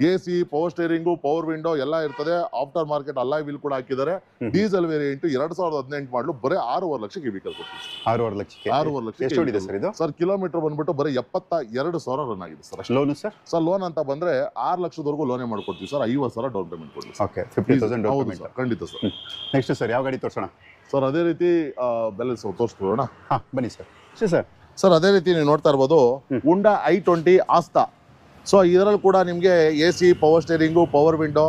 AC, power steering, power window ಎಲ್ಲ ಇರ್ತದೆ, ಆಫ್ಟರ್ ಮಾರ್ಕೆಟ್ ಅಲಾಯ್ ವೀಲ್ ಕೂಡ ಹಾಕಿದ್ದಾರೆ. ಡೀಸೆಲ್ ವೇರಿಯಂಟ್ 2018 ಮಾಡಲು ಬರೇ 6.5 ಲಕ್ಷಕ್ಕೆ ವೆಹಿಕಲ್ ಕೊಡ್ತೀವಿ. 6.5 ಲಕ್ಷಕ್ಕೆ. 6.5 ಲಕ್ಷ ಎಷ್ಟು ಹೊಡಿದೆ ಸರ್ ಇದು? ಸರ್ ಕಿಲೋಮೀಟರ್ ಬಂದ್ಬಿಟ್ಟು ಬರೀ 72,000 ರನ್ ಆಗಿದೆ sir. Loan sir? Sir loan ಅಂತ ಬಂದ್ರೆ 6 ಲಕ್ಷದವರೆಗೂ ಲೋನೇ ಮಾಡ್ಕೊಡ್ತೀವಿ ಸರ್, 50,000 ಡೌನ್ ಪೇಮೆಂಟ್ ಕೊಡ್ತೀವಿ. ಓಕೆ, 50,000 ಡೌನ್ ಹೌದು ಪೇಮೆಂಟ್. ಸರ್, ಖಂಡಿತ ಸರ್. ನೆಕ್ಸ್ಟ್ ಸರ್ ಯಾವ ಗಾಡಿ ತೋರಿಸೋಣ ಸರ್? ಅದೇ ರೀತಿ ಬೆಲೆ ತೋರಿಸ್ಕೊಳ್ಳೋಣ. ಹಾ, ಬನ್ನಿ ಸರ್. ಸರ್ ಸರ್ ಅದೇ ರೀತಿ ನೀವು ನೋಡ್ತಾ ಇರ್ಬೋದು, ಹುಂಡಾ i20 ಆಸ್ತಾ. ಸೊ ಇದರಲ್ಲಿ ಕೂಡ ನಿಮಗೆ AC, power steering, power window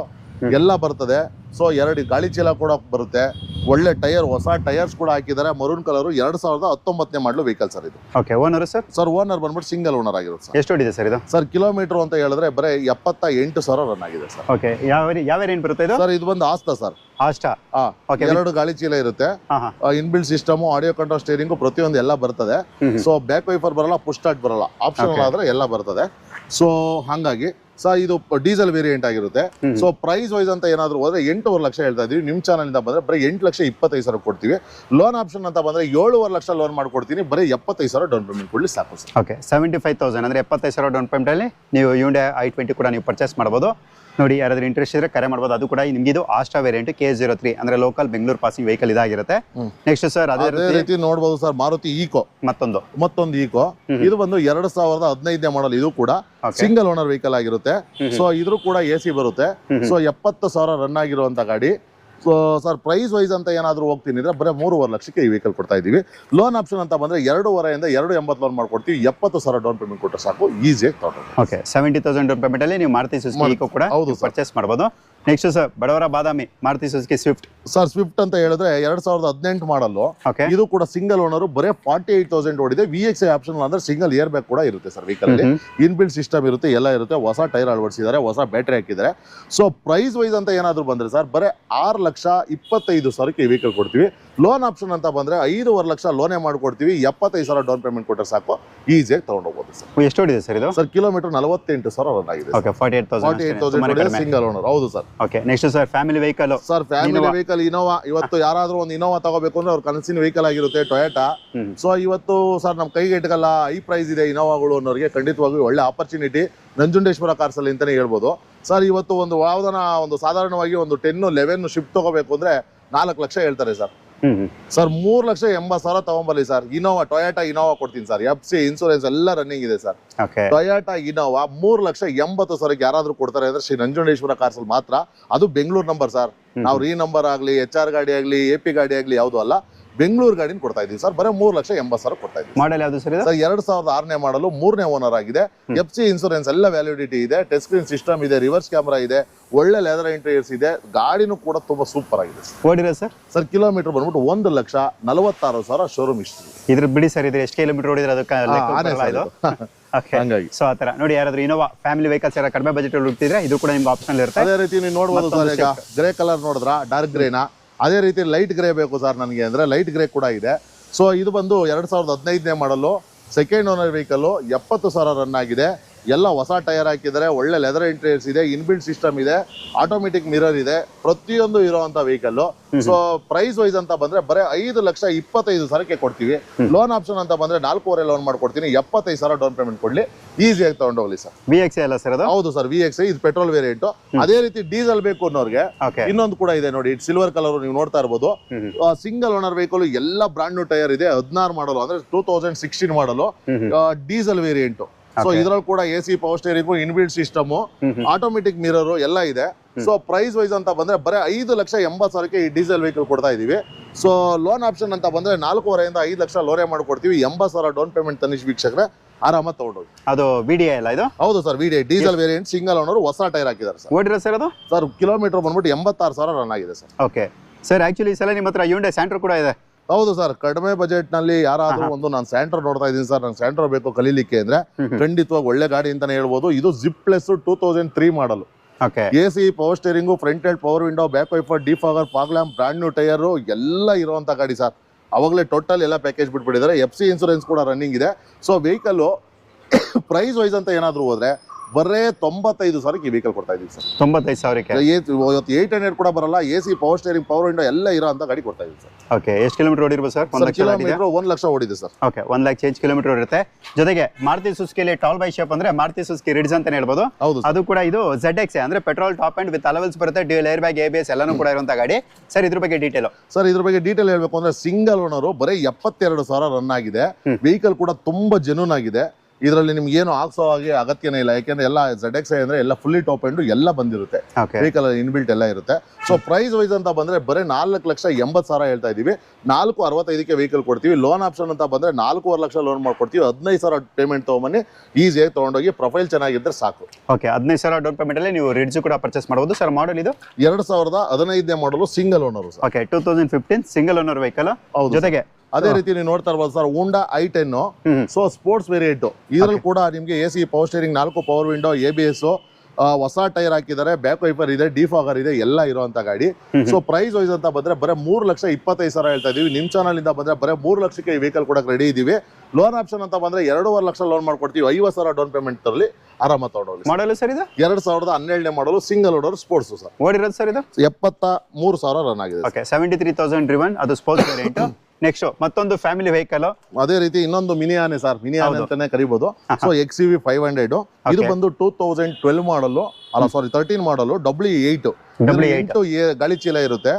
ಎಲ್ಲ ಬರ್ತದೆ. ಸೊ 2 ಗಾಳಿ ಚೀಲ ಕೂಡ ಬರುತ್ತೆ, ಒಳ್ಳೆ ಟೈರ್, ಹೊಸ ಟೈರ್ಸ್ ಕೂಡ ಹಾಕಿದ್ದಾರೆ, ಮರೂನ್ ಕಲರ್, 2019 ಮಾಡಲು ವೆಹಿಕಲ್ ಸರ್ ಇದು. Okay, owner sir? Sir owner ಬಂದ್ಬಿಟ್ಟು ಸಿಂಗಲ್ ಓನರ್ ಆಗಿರುತ್ತೆ ಸರ್. ಎಷ್ಟು ಹೊಡಿದೆ ಸರ್ ಇದು? ಸರ್ ಕಿಲೋಮೀಟರ್ ಅಂತ ಹೇಳಿದ್ರೆ ಬರೀ 78,000 ರನ್ ಆಗಿದೆ ಸರ್. ಓಕೆ, ಯಾವ ವೇರಿಯಂಟ್ ಬರುತ್ತೆ ಇದು? ಸರ್ ಇದು ಬಂದು ಆಸ್ತಾ ಸರ್. ಆಸ್ಟಾ. ಓಕೆ, 2 ಗಾಳಿ ಚೀಲ ಇರುತ್ತೆ, inbuilt system, audio control steering ಪ್ರತಿಯೊಂದು ಎಲ್ಲ ಬರ್ತದೆ. ಸೊ ಬ್ಯಾಕ್ ವೈಫರ್ ಬರಲ್ಲ, ಪುಷ್ ಸ್ಟಾರ್ಟ್ ಬರಲ್ಲ, ಆಪ್ಷನಲ್ ಆದ್ರೆ ಎಲ್ಲ ಬರ್ತದೆ. ಸೊ ಹಾಗಾಗಿ ಸರ್ ಇದು ಡೀಸೆಲ್ ವೇರಿಯಂಟ್ ಆಗಿರುತ್ತೆ. ಸೊ ಪ್ರೈಸ್ ವೈಸ್ ಅಂತ ಏನಾದ್ರು ಹೋದ್ರೆ 8.5 ಲಕ್ಷ ಹೇಳ್ತಾ ಇದೀವಿ. ನಿಮ್ ಚಾನಲ್ ಇಂದ ಬಂದ್ರೆ ಬರೀ 8,25,000 ಕೊಡ್ತೀವಿ. ಲೋನ್ ಆಪ್ಷನ್ ಅಂತ ಬಂದ್ರೆ 7.5 ಲಕ್ಷ ಲೋನ್ ಮಾಡ್ಕೊಡ್ತೀನಿ, ಬರೀ 75,000 ಡೌನ್ ಪೇಮೆಂಟ್ ಕೊಡ್ಲಿ ಸಾಕು ಸರ್. ಓಕೆ, 75,000 ಅಂದ್ರೆ 75,000 ಡೌನ್ ಪೇಮೆಂಟ್ ಅಲ್ಲಿ ನೀವು Hyundai i20 ಕೂಡ ನೀವು ಪರ್ಚೇಸ್ ಮಾಡಬಹುದು. ನೋಡಿ, ಯಾರಾದ್ರೂ ಇಂಟ್ರೆಸ್ಟ್ ಇದ್ರೆ ಕರೆ ಮಾಡಬಹುದು. ಅದು ಕೂಡ ನಿಮ್ಗೆ ಇದು ಆಸ್ಟಾ ವೇರಿಯಂಟ್ K03 ಅಂದ್ರೆ ಲೋಕಲ್ ಬೆಂಗಳೂರು ಪಾಸಿಂಗ್ ವೆಹಿಕಲ್ ಇದಾಗಿರುತ್ತೆ. ನೆಕ್ಸ್ಟ್ ಸರ್ ಅದೇ ರೀತಿ ನೋಡಬಹುದು ಸರ್, ಮಾರುತಿ ಈಕೋ ಮತ್ತೊಂದು ಈಕೋ. ಇದು ಬಂದು 2015 ಮಾಡಲ್, ಇದು ಕೂಡ ಸಿಂಗಲ್ ಓನರ್ ವೆಹಿಕಲ್ ಆಗಿರುತ್ತೆ. ಸೊ ಇದ್ರೂ ಕೂಡ AC ಬರುತ್ತೆ. ಸೊ 70,000 ರನ್ ಆಗಿರುವಂತ ಗಾಡಿ. ಸೊ ಸರ್ ಪ್ರೈಸ್ ವೈಸ್ ಅಂತ ಏನಾದ್ರು ಹೋಗ್ತೀನಿ ಅಂದ್ರೆ ಬರೀ 3.5 ಲಕ್ಷಕ್ಕೆ ಈ ವೆಹಿಕಲ್ ಕೊಡ್ತಾ ಇದೀವಿ. ಲೋನ್ ಆಪ್ಷನ್ ಅಂತ ಬಂದ್ರೆ 2.5 ಇಂದ 2.80 ಲೋನ್ ಮಾಡ್ಕೊಡ್ತೀವಿ, 70,000 ಡೌನ್ ಪೇಮೆಂಟ್ ಕೊಟ್ಟರೆ ಸಾಕು, ಈಸಿಯಾಗಿ ತಗೊಂಡು. ಓಕೆ, 70,000 ಡೌನ್ ಪೇಮೆಂಟ್ ಅಲ್ಲಿ ನೀವು ಮಾರುತಿ ಸುಜುಕಿ ಈಕೋ ಕೂಡ ಪರ್ಚೇಸ್ ಮಾಡಬಹುದು. ನೆಕ್ಸ್ಟ್ ಸರ್ ಬಡವರ ಬಾದಾಮಿ Maruti Suzuki Swift. Sir Swift ಅಂತ ಹೇಳಿದ್ರೆ 2018 ಮಾಡಲು, ಇದು ಕೂಡ ಸಿಂಗಲ್ ಓನರ್, ಬರೀ 48,000 ಓಡಿದೆ. VXI ಆಪ್ಷನ್ ಅಂದ್ರೆ ಸಿಂಗಲ್ ಏರ್ ಬ್ಯಾಗ್ ಕೂಡ ಇರುತ್ತೆ ಸರ್ ವೆಹಿಕಲ್ ಅಲ್ಲಿ, ಇನ್ಬಿಲ್ಡ್ ಸಿಸ್ಟಮ್ ಇರುತ್ತೆ, ಎಲ್ಲ ಇರುತ್ತೆ, ಹೊಸ ಟೈರ್ ಅಳವಡಿಸಿದ್ದಾರೆ, ಹೊಸ ಬ್ಯಾಟರಿ ಹಾಕಿದ್ದಾರೆ. ಸೊ ಪ್ರೈಸ್ ವೈಸ್ ಅಂತ ಏನಾದ್ರು ಬಂದ್ರೆ ಸರ್ ಬರೀ 6,25,000 ಈ ವೆಹಿಕಲ್ ಕೊಡ್ತೀವಿ. ಲೋನ್ ಆಪ್ಷನ್ ಅಂತ ಬಂದ್ರೆ 5.5 ಲಕ್ಷ ಲೋನೇ ಮಾಡ್ಕೊಡ್ತೀವಿ, 75,000 ಡೌನ್ ಪೇಮೆಂಟ್ ಕೊಟ್ಟರೆ ಸಾಕು, ಈಸಿಯಾಗಿ ತಗೊಂಡೋಗ್ಬೋದು ಸರ್. ಎಷ್ಟು ಹೊಡಿದೆ ಸರ್ ಇದು? ಸರ್ ಕಿಲೋಮೀಟರ್ 48,000 ರನ್ ಆಗಿದೆ. 48,000 ಸಿಂಗಲ್ ಓನರ್. ಹೌದು sir. Okay, next sir family vehicle. Sir family vehicle Innova. ಇವತ್ತು ಯಾರಾದ್ರೂ ಒಂದು ಇನೋವಾ ತಗೋಬೇಕು ಅಂದ್ರೆ ಅವ್ರ ಕನಸಿನ ವೆಹಿಕಲ್ ಆಗಿರುತ್ತೆ ಟೊಯೋಟಾ. ಸೊ ಇವತ್ತು ಸರ್ ನಮ್ ಕೈಗೆ ಇಟ್ಕಲ್ಲ, ಹೈ ಪ್ರೈಸ್ ಇದೆ ಇನೋವಾಗಳು ಅನ್ನೋರಿಗೆ ಖಂಡಿತವಾಗಿ ಒಳ್ಳೆ ಆಪರ್ಚುನಿಟಿ ನಂಜುಂಡೇಶ್ವರ ಕಾರ್ಸ್ ಅಲ್ಲಿ ಅಂತಾನೆ ಹೇಳ್ಬೋದು ಸರ್. ಇವತ್ತು ಒಂದು ಯಾವ್ದನ ಒಂದು ಸಾಧಾರಣವಾಗಿ ಒಂದು 10, 11 ಶಿಫ್ಟ್ ತಗೋಬೇಕು ಅಂದ್ರೆ 4 ಲಕ್ಷ ಹೇಳ್ತಾರೆ ಸರ್. ಸರ್ 3,80,000 ತಗೊಂಬರ್ಲಿ ಸರ್. ಇನೋವಾ, ಟೊಯೋಟಾ ಇನೋವಾ ಕೊಡ್ತೀನಿ ಸರ್, FC ಇನ್ಸೂರೆನ್ಸ್ ಎಲ್ಲ ರನ್ನಿಂಗ್ ಇದೆ ಸರ್. ಟೊಯೋಟಾ ಇನೋವಾ 3,80,000 ಯಾರಾದ್ರೂ ಕೊಡ್ತಾರೆ ಅಂದ್ರೆ ಶ್ರೀ ನಂಜುಂಡೇಶ್ವರ ಕಾರ್ಸ್ ಅಲ್ಲಿ ಮಾತ್ರ. ಅದು ಬೆಂಗಳೂರು ನಂಬರ್ ಸರ್, ನಾವು ರೀ ನಂಬರ್ ಆಗ್ಲಿ, HR ಗಾಡಿ ಆಗ್ಲಿ, AP ಗಾಡಿ ಆಗ್ಲಿ ಯಾವ್ದು ಅಲ್ಲ, ಬೆಂಗಳೂರು ಗಾಡಿನ ಕೊಡ್ತಾ ಇದೀವಿ ಸರ್. ಬರೀ 3,80,000 ಕೊಡ್ತಾ ಇದೀವಿ. ಮಾಡಲ್ ಯಾವ್ದು ಸರ್? 2006 ಮಾಡಲು, 3ನೇ ಓನರ್ ಆಗಿದೆ. FC ಇನ್ಸೂರೆನ್ಸ್ ಎಲ್ಲ ವ್ಯಾಲಿಡಿಟಿ ಇದೆ, ಟಚ್ ಸ್ಕ್ರೀನ್ ಸಿಸ್ಟಮ್ ಇದೆ, ರಿವರ್ಸ್ ಕ್ಯಾಮ್ರಾ ಇದೆ, ಒಳ್ಳೆ ಲೆದರ್ ಇಂಟೀರಿಯರ್ಸ್ ಇದೆ, ಗಾಡಿನೂ ಕೂಡ ತುಂಬಾ ಸೂಪರ್ ಆಗಿದೆ ಸರ್. ಸರ್ ಕಿಲೋಮೀಟರ್ ಬಂದ್ಬಿಟ್ಟು 1,46,000 ಶೋರೂಮ್ ಹಿಸ್ಟ್ರಿ. ಇದ್ರ ಬಿಡಿ ಸರ್, ಇದ್ರೆ ಎಷ್ಟು ಕಿಲೋಮೀಟರ್ ಓಡಿದ್ರೆ ಅದಕ್ಕೆ ಹಂಗಾಗಿ ಸೊ ಆತರ ನೋಡಿ, ಯಾರಾದ್ರೂ ಇನೋವಾ ಫ್ಯಾಮಿಲಿ ವೆಹಿಕಲ್ಸ್ ಯಾರು ಕಡಿಮೆ ಬಜೆಟ್ ಹುಡುಕ್ತಿದ್ರೆ ಇದು ಕೂಡ ನಿಮ್ಗೆ ಆಪ್ಷನ್ ಇರುತ್ತೆ. ಅದೇ ರೀತಿ ನೀವು ನೋಡಬಹುದು ಸರ್, ಈಗ ಗ್ರೇ ಕಲರ್ ನೋಡಿದ್ರ, ಡಾರ್ಕ್ ಗ್ರೇನಾ, ಅದೇ ರೀತಿ ಲೈಟ್ ಗ್ರೇ ಬೇಕು ಸರ್ ನನಗೆ ಅಂದ್ರೆ ಲೈಟ್ ಗ್ರೇ ಕೂಡ ಇದೆ. ಸೊ ಇದು ಬಂದು 2015 ಮಾಡಲು, ಸೆಕೆಂಡ್ ಓನರ್ ವೆಹಿಕಲ್, 70,000 ರನ್ ಆಗಿದೆ. ಎಲ್ಲ ಹೊಸ ಟೈರ್ ಹಾಕಿದ್ದಾರೆ, ಒಳ್ಳೆ ಲೆದರ್ ಇಂಟೀರಿಯರ್ಸ್ ಇದೆ, ಇನ್ಬಿಲ್ಟ್ ಸಿಸ್ಟಮ್ ಇದೆ, ಆಟೋಮೆಟಿಕ್ ಮಿರರ್ ಇದೆ, ಪ್ರತಿಯೊಂದು ಇರುವಂತ ವೆಹಿಕಲ್. ಸೊ ಪ್ರೈಸ್ ವೈಸ್ ಅಂತ ಬಂದ್ರೆ ಬರೀ 5,25,000 ಕೊಡ್ತೀವಿ. ಲೋನ್ ಆಪ್ಷನ್ ಅಂತ ಬಂದ್ರೆ 4.5 ಲೋನ್ ಮಾಡ್ಕೊಡ್ತೀನಿ, 75,000 ಡೌನ್ ಪೇಮೆಂಟ್ ಕೊಡ್ಲಿ, ಈಸಿಯಾಗಿ ತಗೊಂಡೋಗ್ಲಿ ಸರ್. VXI ಅಲ್ಲ ಸರ್ ಅದು? ಹೌದು ಸರ್, VXI ಇದು ಪೆಟ್ರೋಲ್ ವೇರಿಯಂಟ್. ಅದೇ ರೀತಿ ಡೀಸೆಲ್ ಬೇಕು ಅನ್ನೋರ್ಗೆ ಇನ್ನೊಂದು ಕೂಡ ಇದೆ ನೋಡಿ, ಸಿಲ್ವರ್ ಕಲರ್ ನೀವು ನೋಡ್ತಾ ಇರ್ಬೋದು. ಸಿಂಗಲ್ ಓನರ್ ವೆಹಿಕಲ್, ಎಲ್ಲ ಬ್ರಾಂಡ್ ನ್ಯೂ ಟೈರ್ ಇದೆ, 16 ಮಾಡಲು ಅಂದ್ರೆ 2016 ಮಾಡಲು, ಡೀಸೆಲ್ ವೇರಿಯಂಟ್. ಸೊ ಇದ್ರಲ್ಲಿ ಕೂಡ AC power steering, inbuilt system, automatic mirror ಎಲ್ಲ ಇದೆ. ಸೊ ಪ್ರೈಸ್ ವೈಸ್ ಅಂತ ಬಂದ್ರೆ ಬರೀ 5,80,000 ಈ ಡೀಸೆಲ್ ವೆಹಿಕಲ್ ಕೊಡ್ತಾ ಇದೀವಿ. ಸೊ ಲೋನ್ ಆಪ್ಷನ್ ಅಂತ ಬಂದ್ರೆ 4.5 5 ಲಕ್ಷ ಲೋನೇ ಮಾಡ್ಕೊಡ್ತೀವಿ, 80,000 ಡೌನ್ ಪೇಮೆಂಟ್ ತನಿಷ್ ವೀಕ್ಷಕರೇ, ಆರಾಮಾಗಿ ತಗೊಂಡೋಗಿ. ಅದು VDI ಅಲ್ಲ ಇದು? ಹೌದು sir, VDI diesel variant, single owner, ಹೊಸ ಟೈರ್ ಹಾಕಿದ್ದಾರೆ ಸರ್. ಓಡಿರೋ ಸರ್ ಅದು? ಸರ್ ಕಿಲೋಮೀಟರ್ ಬಂದ್ಬಿಟ್ಟು 86,000 ರನ್ ಆಗಿದೆ ಸರ್. ಓಕೆ ಸರ್, ಆಕ್ಚುಲಿ ಈ ಸಲ ನಿಮ್ಮ ಹತ್ರ Hyundai Santro ಕೂಡ ಇದೆ? ಹೌದು ಸರ್, ಕಡಿಮೆ ಬಜೆಟ್ ನಲ್ಲಿ ಯಾರಾದ್ರೂ ಒಂದು ನಾನು ಸ್ಯಾಂಟ್ರೋ ನೋಡ್ತಾ ಇದ್ದೀನಿ ಸರ್, ನಂಗೆ ಸ್ಯಾಂಟ್ರೋ ಬೇಕು ಕಲೀಲಿಕ್ಕೆ ಅಂದ್ರೆ ಖಂಡಿತವಾಗಿ ಒಳ್ಳೆ ಗಾಡಿ ಅಂತಾನೆ ಹೇಳ್ಬೋದು. ಇದು ಜಿಪ್ ಪ್ಲಸ್ 2003 ಮಾಡಲ್, AC power steering, front head power window, back wiper, defogger, fog lamp, brand new tyre ಎಲ್ಲ ಇರುವಂತ ಗಾಡಿ ಸರ್. ಅವಾಗಲೇ ಟೋಟಲ್ ಎಲ್ಲ ಪ್ಯಾಕೇಜ್ ಬಿಟ್ಬಿಟ್ಟಿದ್ದಾರೆ, FC ಇನ್ಸೂರೆನ್ಸ್ ಕೂಡ ರನ್ನಿಂಗ್ ಇದೆ. ಸೊ ವೆಹಿಕಲ್ ಪ್ರೈಸ್ ವೈಸ್ ಅಂತ ಏನಾದ್ರು ಹೋದ್ರೆ ಬರೇ 95,000 ಈ ವೆಹಿಕಲ್ ಕೊಡ್ತಾ ಇದೀವಿ ಸರ್. 95,000 ಇವತ್ತು 800 ಕೂಡ ಬರಲ್ಲ, AC power steering, power window ಎಲ್ಲ ಇರೋ ಅಂತ ಗಾಡಿ ಕೊಡ್ತಾ ಇದೀವಿ ಸರ್. ಓಕೆ, ಎಷ್ಟು ಕಿಲೋಮೀಟರ್ ಓಡಿರ್ಬೋದು ಸರ್? 1 ಲಕ್ಷ ಓಡಿದೆ sir. Okay, 1 lakh change kilometre ಓಡಿರುತ್ತೆ. ಜೊತೆಗೆ ಮಾರುತಿ ಸುಜುಕಿಯಲ್ಲಿ ಟಾಲ್ ಬೈ ಶೇಪ್ ಅಂದ್ರೆ ಮಾರುತಿ ಸುಜುಕಿ ರಿಡ್ಜ್ ಅಂತ ಹೇಳ್ಬೋದು. ಅದು ಕೂಡ ಇದು ZXi ಅಂದ್ರೆ petrol top and with alloy wheels ಬರುತ್ತೆ, ಡ್ಯೂಯಲ್ ಏರ್ ಬ್ಯಾಗ್, ABS ಎಲ್ಲಾನು ಕೂಡ ಇರುವಂತ ಗಾಡಿ ಸರ್. ಇದ್ರ ಬಗ್ಗೆ ಡೀಟೇಲ್ ಸರ್, ಇದ್ರ ಬಗ್ಗೆ ಡೀಟೇಲ್ ಹೇಳ್ಬೇಕು ಅಂದ್ರೆ ಸಿಂಗಲ್ ಓನರ್, ಬರೀ 72,000 ರನ್ ಆಗಿದೆ. ವೆಹಿಕಲ್ ಕೂಡ ತುಂಬಾ ಜೆನ್ಯೂನ್ ಆಗಿದೆ. ಇದರಲ್ಲಿ ನಿಮ್ಗೆ ಏನು ಹಾಕ್ಸೋ ಹಾಗೆ ಅಗತ್ಯನೇ ಇಲ್ಲ, ಯಾಕೆಂದ್ರೆ ಎಲ್ಲ ZXi ಅಂದ್ರೆ ಎಲ್ಲ ಫುಲ್ಲಿ ಟಾಪ್ ಎಂಡ್ ಎಲ್ಲ ಬಂದಿರುತ್ತೆ, ವೆಹಿಕಲ್ ಇನ್ಬಿಲ್ಟ್ ಎಲ್ಲ ಇರುತ್ತೆ. ಸೊ ಪ್ರೈಸ್ ವೈಸ್ ಅಂತ ಬಂದ್ರೆ ಬರೀ 4,80,000 ಹೇಳ್ತಾ ಇದೀವಿ, 4,65,000 ವೆಹಿಕಲ್ ಕೊಡ್ತೀವಿ. ಲೋನ್ ಆಪ್ಷನ್ ಅಂತ ಬಂದ್ರೆ 4.5 ಲಕ್ಷ ಲೋನ್ ಮಾಡ್ಕೊಡ್ತೀವಿ, 15,000 ಪೇಮೆಂಟ್ ತಗೊಂಬನ್ನಿ, ಈಸಿಯಾಗಿ ತಗೊಂಡೋಗಿ, ಪ್ರೊಫೈಲ್ ಚೆನ್ನಾಗಿದ್ರೆ ಸಾಕು. ಓಕೆ, 15,000 ಡೌನ್ ಪೇಮೆಂಟ್ ಅಲ್ಲಿ ನೀವು ರಿಡ್ಜ್ ಕೂಡ ಪರ್ಚೇಸ್ ಮಾಡಬಹುದು ಸರ್. ಮಾಡಲ್ ಇದು 2015 ಮಾಡಲು, single owner. Okay, 2015 single owner vehicle. ಜೊತೆಗೆ ಅದೇ ರೀತಿ ನೀವು ನೋಡ್ತಾ ಇರ್ಬೋದು ಸರ್, ಹೋಂಡಾ i10, ಸೊ ಸ್ಪೋರ್ಟ್ಸ್ ವೇರಿಯಂಟ್. ಇದ್ರಲ್ಲಿ ಕೂಡ ನಿಮ್ಗೆ AC power steering, 4 power window, ABS, ಹೊಸ ಟೈರ್ ಹಾಕಿದ್ದಾರೆ, ಬ್ಯಾಕ್ ವೈಫರ್ ಇದೆ, ಡಿಫಾಗರ್ ಇದೆ, ಎಲ್ಲ ಇರುವಂತ ಗಾಡಿ. ಸೊ ಪ್ರೈಸ್ ವೈಸ್ ಅಂತ ಬಂದ್ರೆ ಬರೀ 3,25,000 ಹೇಳ್ತಾ ಇದೀವಿ. ನಿಮ್ ಚಾನಲ್ ಇಂದ ಬಂದ್ರೆ ಬರೀ 3 ಲಕ್ಷಕ್ಕೆ ಈ ವೆಹಿಕಲ್ ಕೊಡಕ್ಕೆ ರೆಡಿ ಇದೀವಿ. ಲೋನ್ ಆಪ್ಷನ್ ಅಂತ ಬಂದ್ರೆ 2.5 ಲಕ್ಷ ಲೋನ್ ಮಾಡ್ಕೊಡ್ತೀವಿ, 50,000 ಡೌನ್ ಪೇಮೆಂಟ್ ತರಲಿ, ಆರಾಮ ತಗೊಂಡೋಗಿ. ಮಾಡಲ್ ಸರ್ ಇದು 2017 model, single owner, sports sir. ಓಡಿರೋದು ಸರ್ ಇದು 73,000 ರನ್ ಆಗಿದೆ. ಓಕೆ, 73,000 ಡ್ರಿವನ್, ಅದು ಸ್ಪೋರ್ಟ್ಸ್ ವೇರಿಯಂಟ್. ನೆಕ್ಸ್ಟ್ ಮತ್ತೊಂದು ಫ್ಯಾಮಿಲಿ ವೆಹಿಕಲ್, ಅದೇ ರೀತಿ ಇನ್ನೊಂದು ಮಿನಿ ಆನೆ ಸರ್, ಮಿನಿ ಆನೆ ಅಂತಾನೆ ಕರಿಬಹುದು. ಸೊ XUV 500, ಇದು ಬಂದು 2012 ಮಾಡಲು, ಅಲ್ಲ ಸಾರಿ 13 ಮಾಡಲು, W8 ಗಾಳಿ ಚೀಲ ಇರುತ್ತೆ,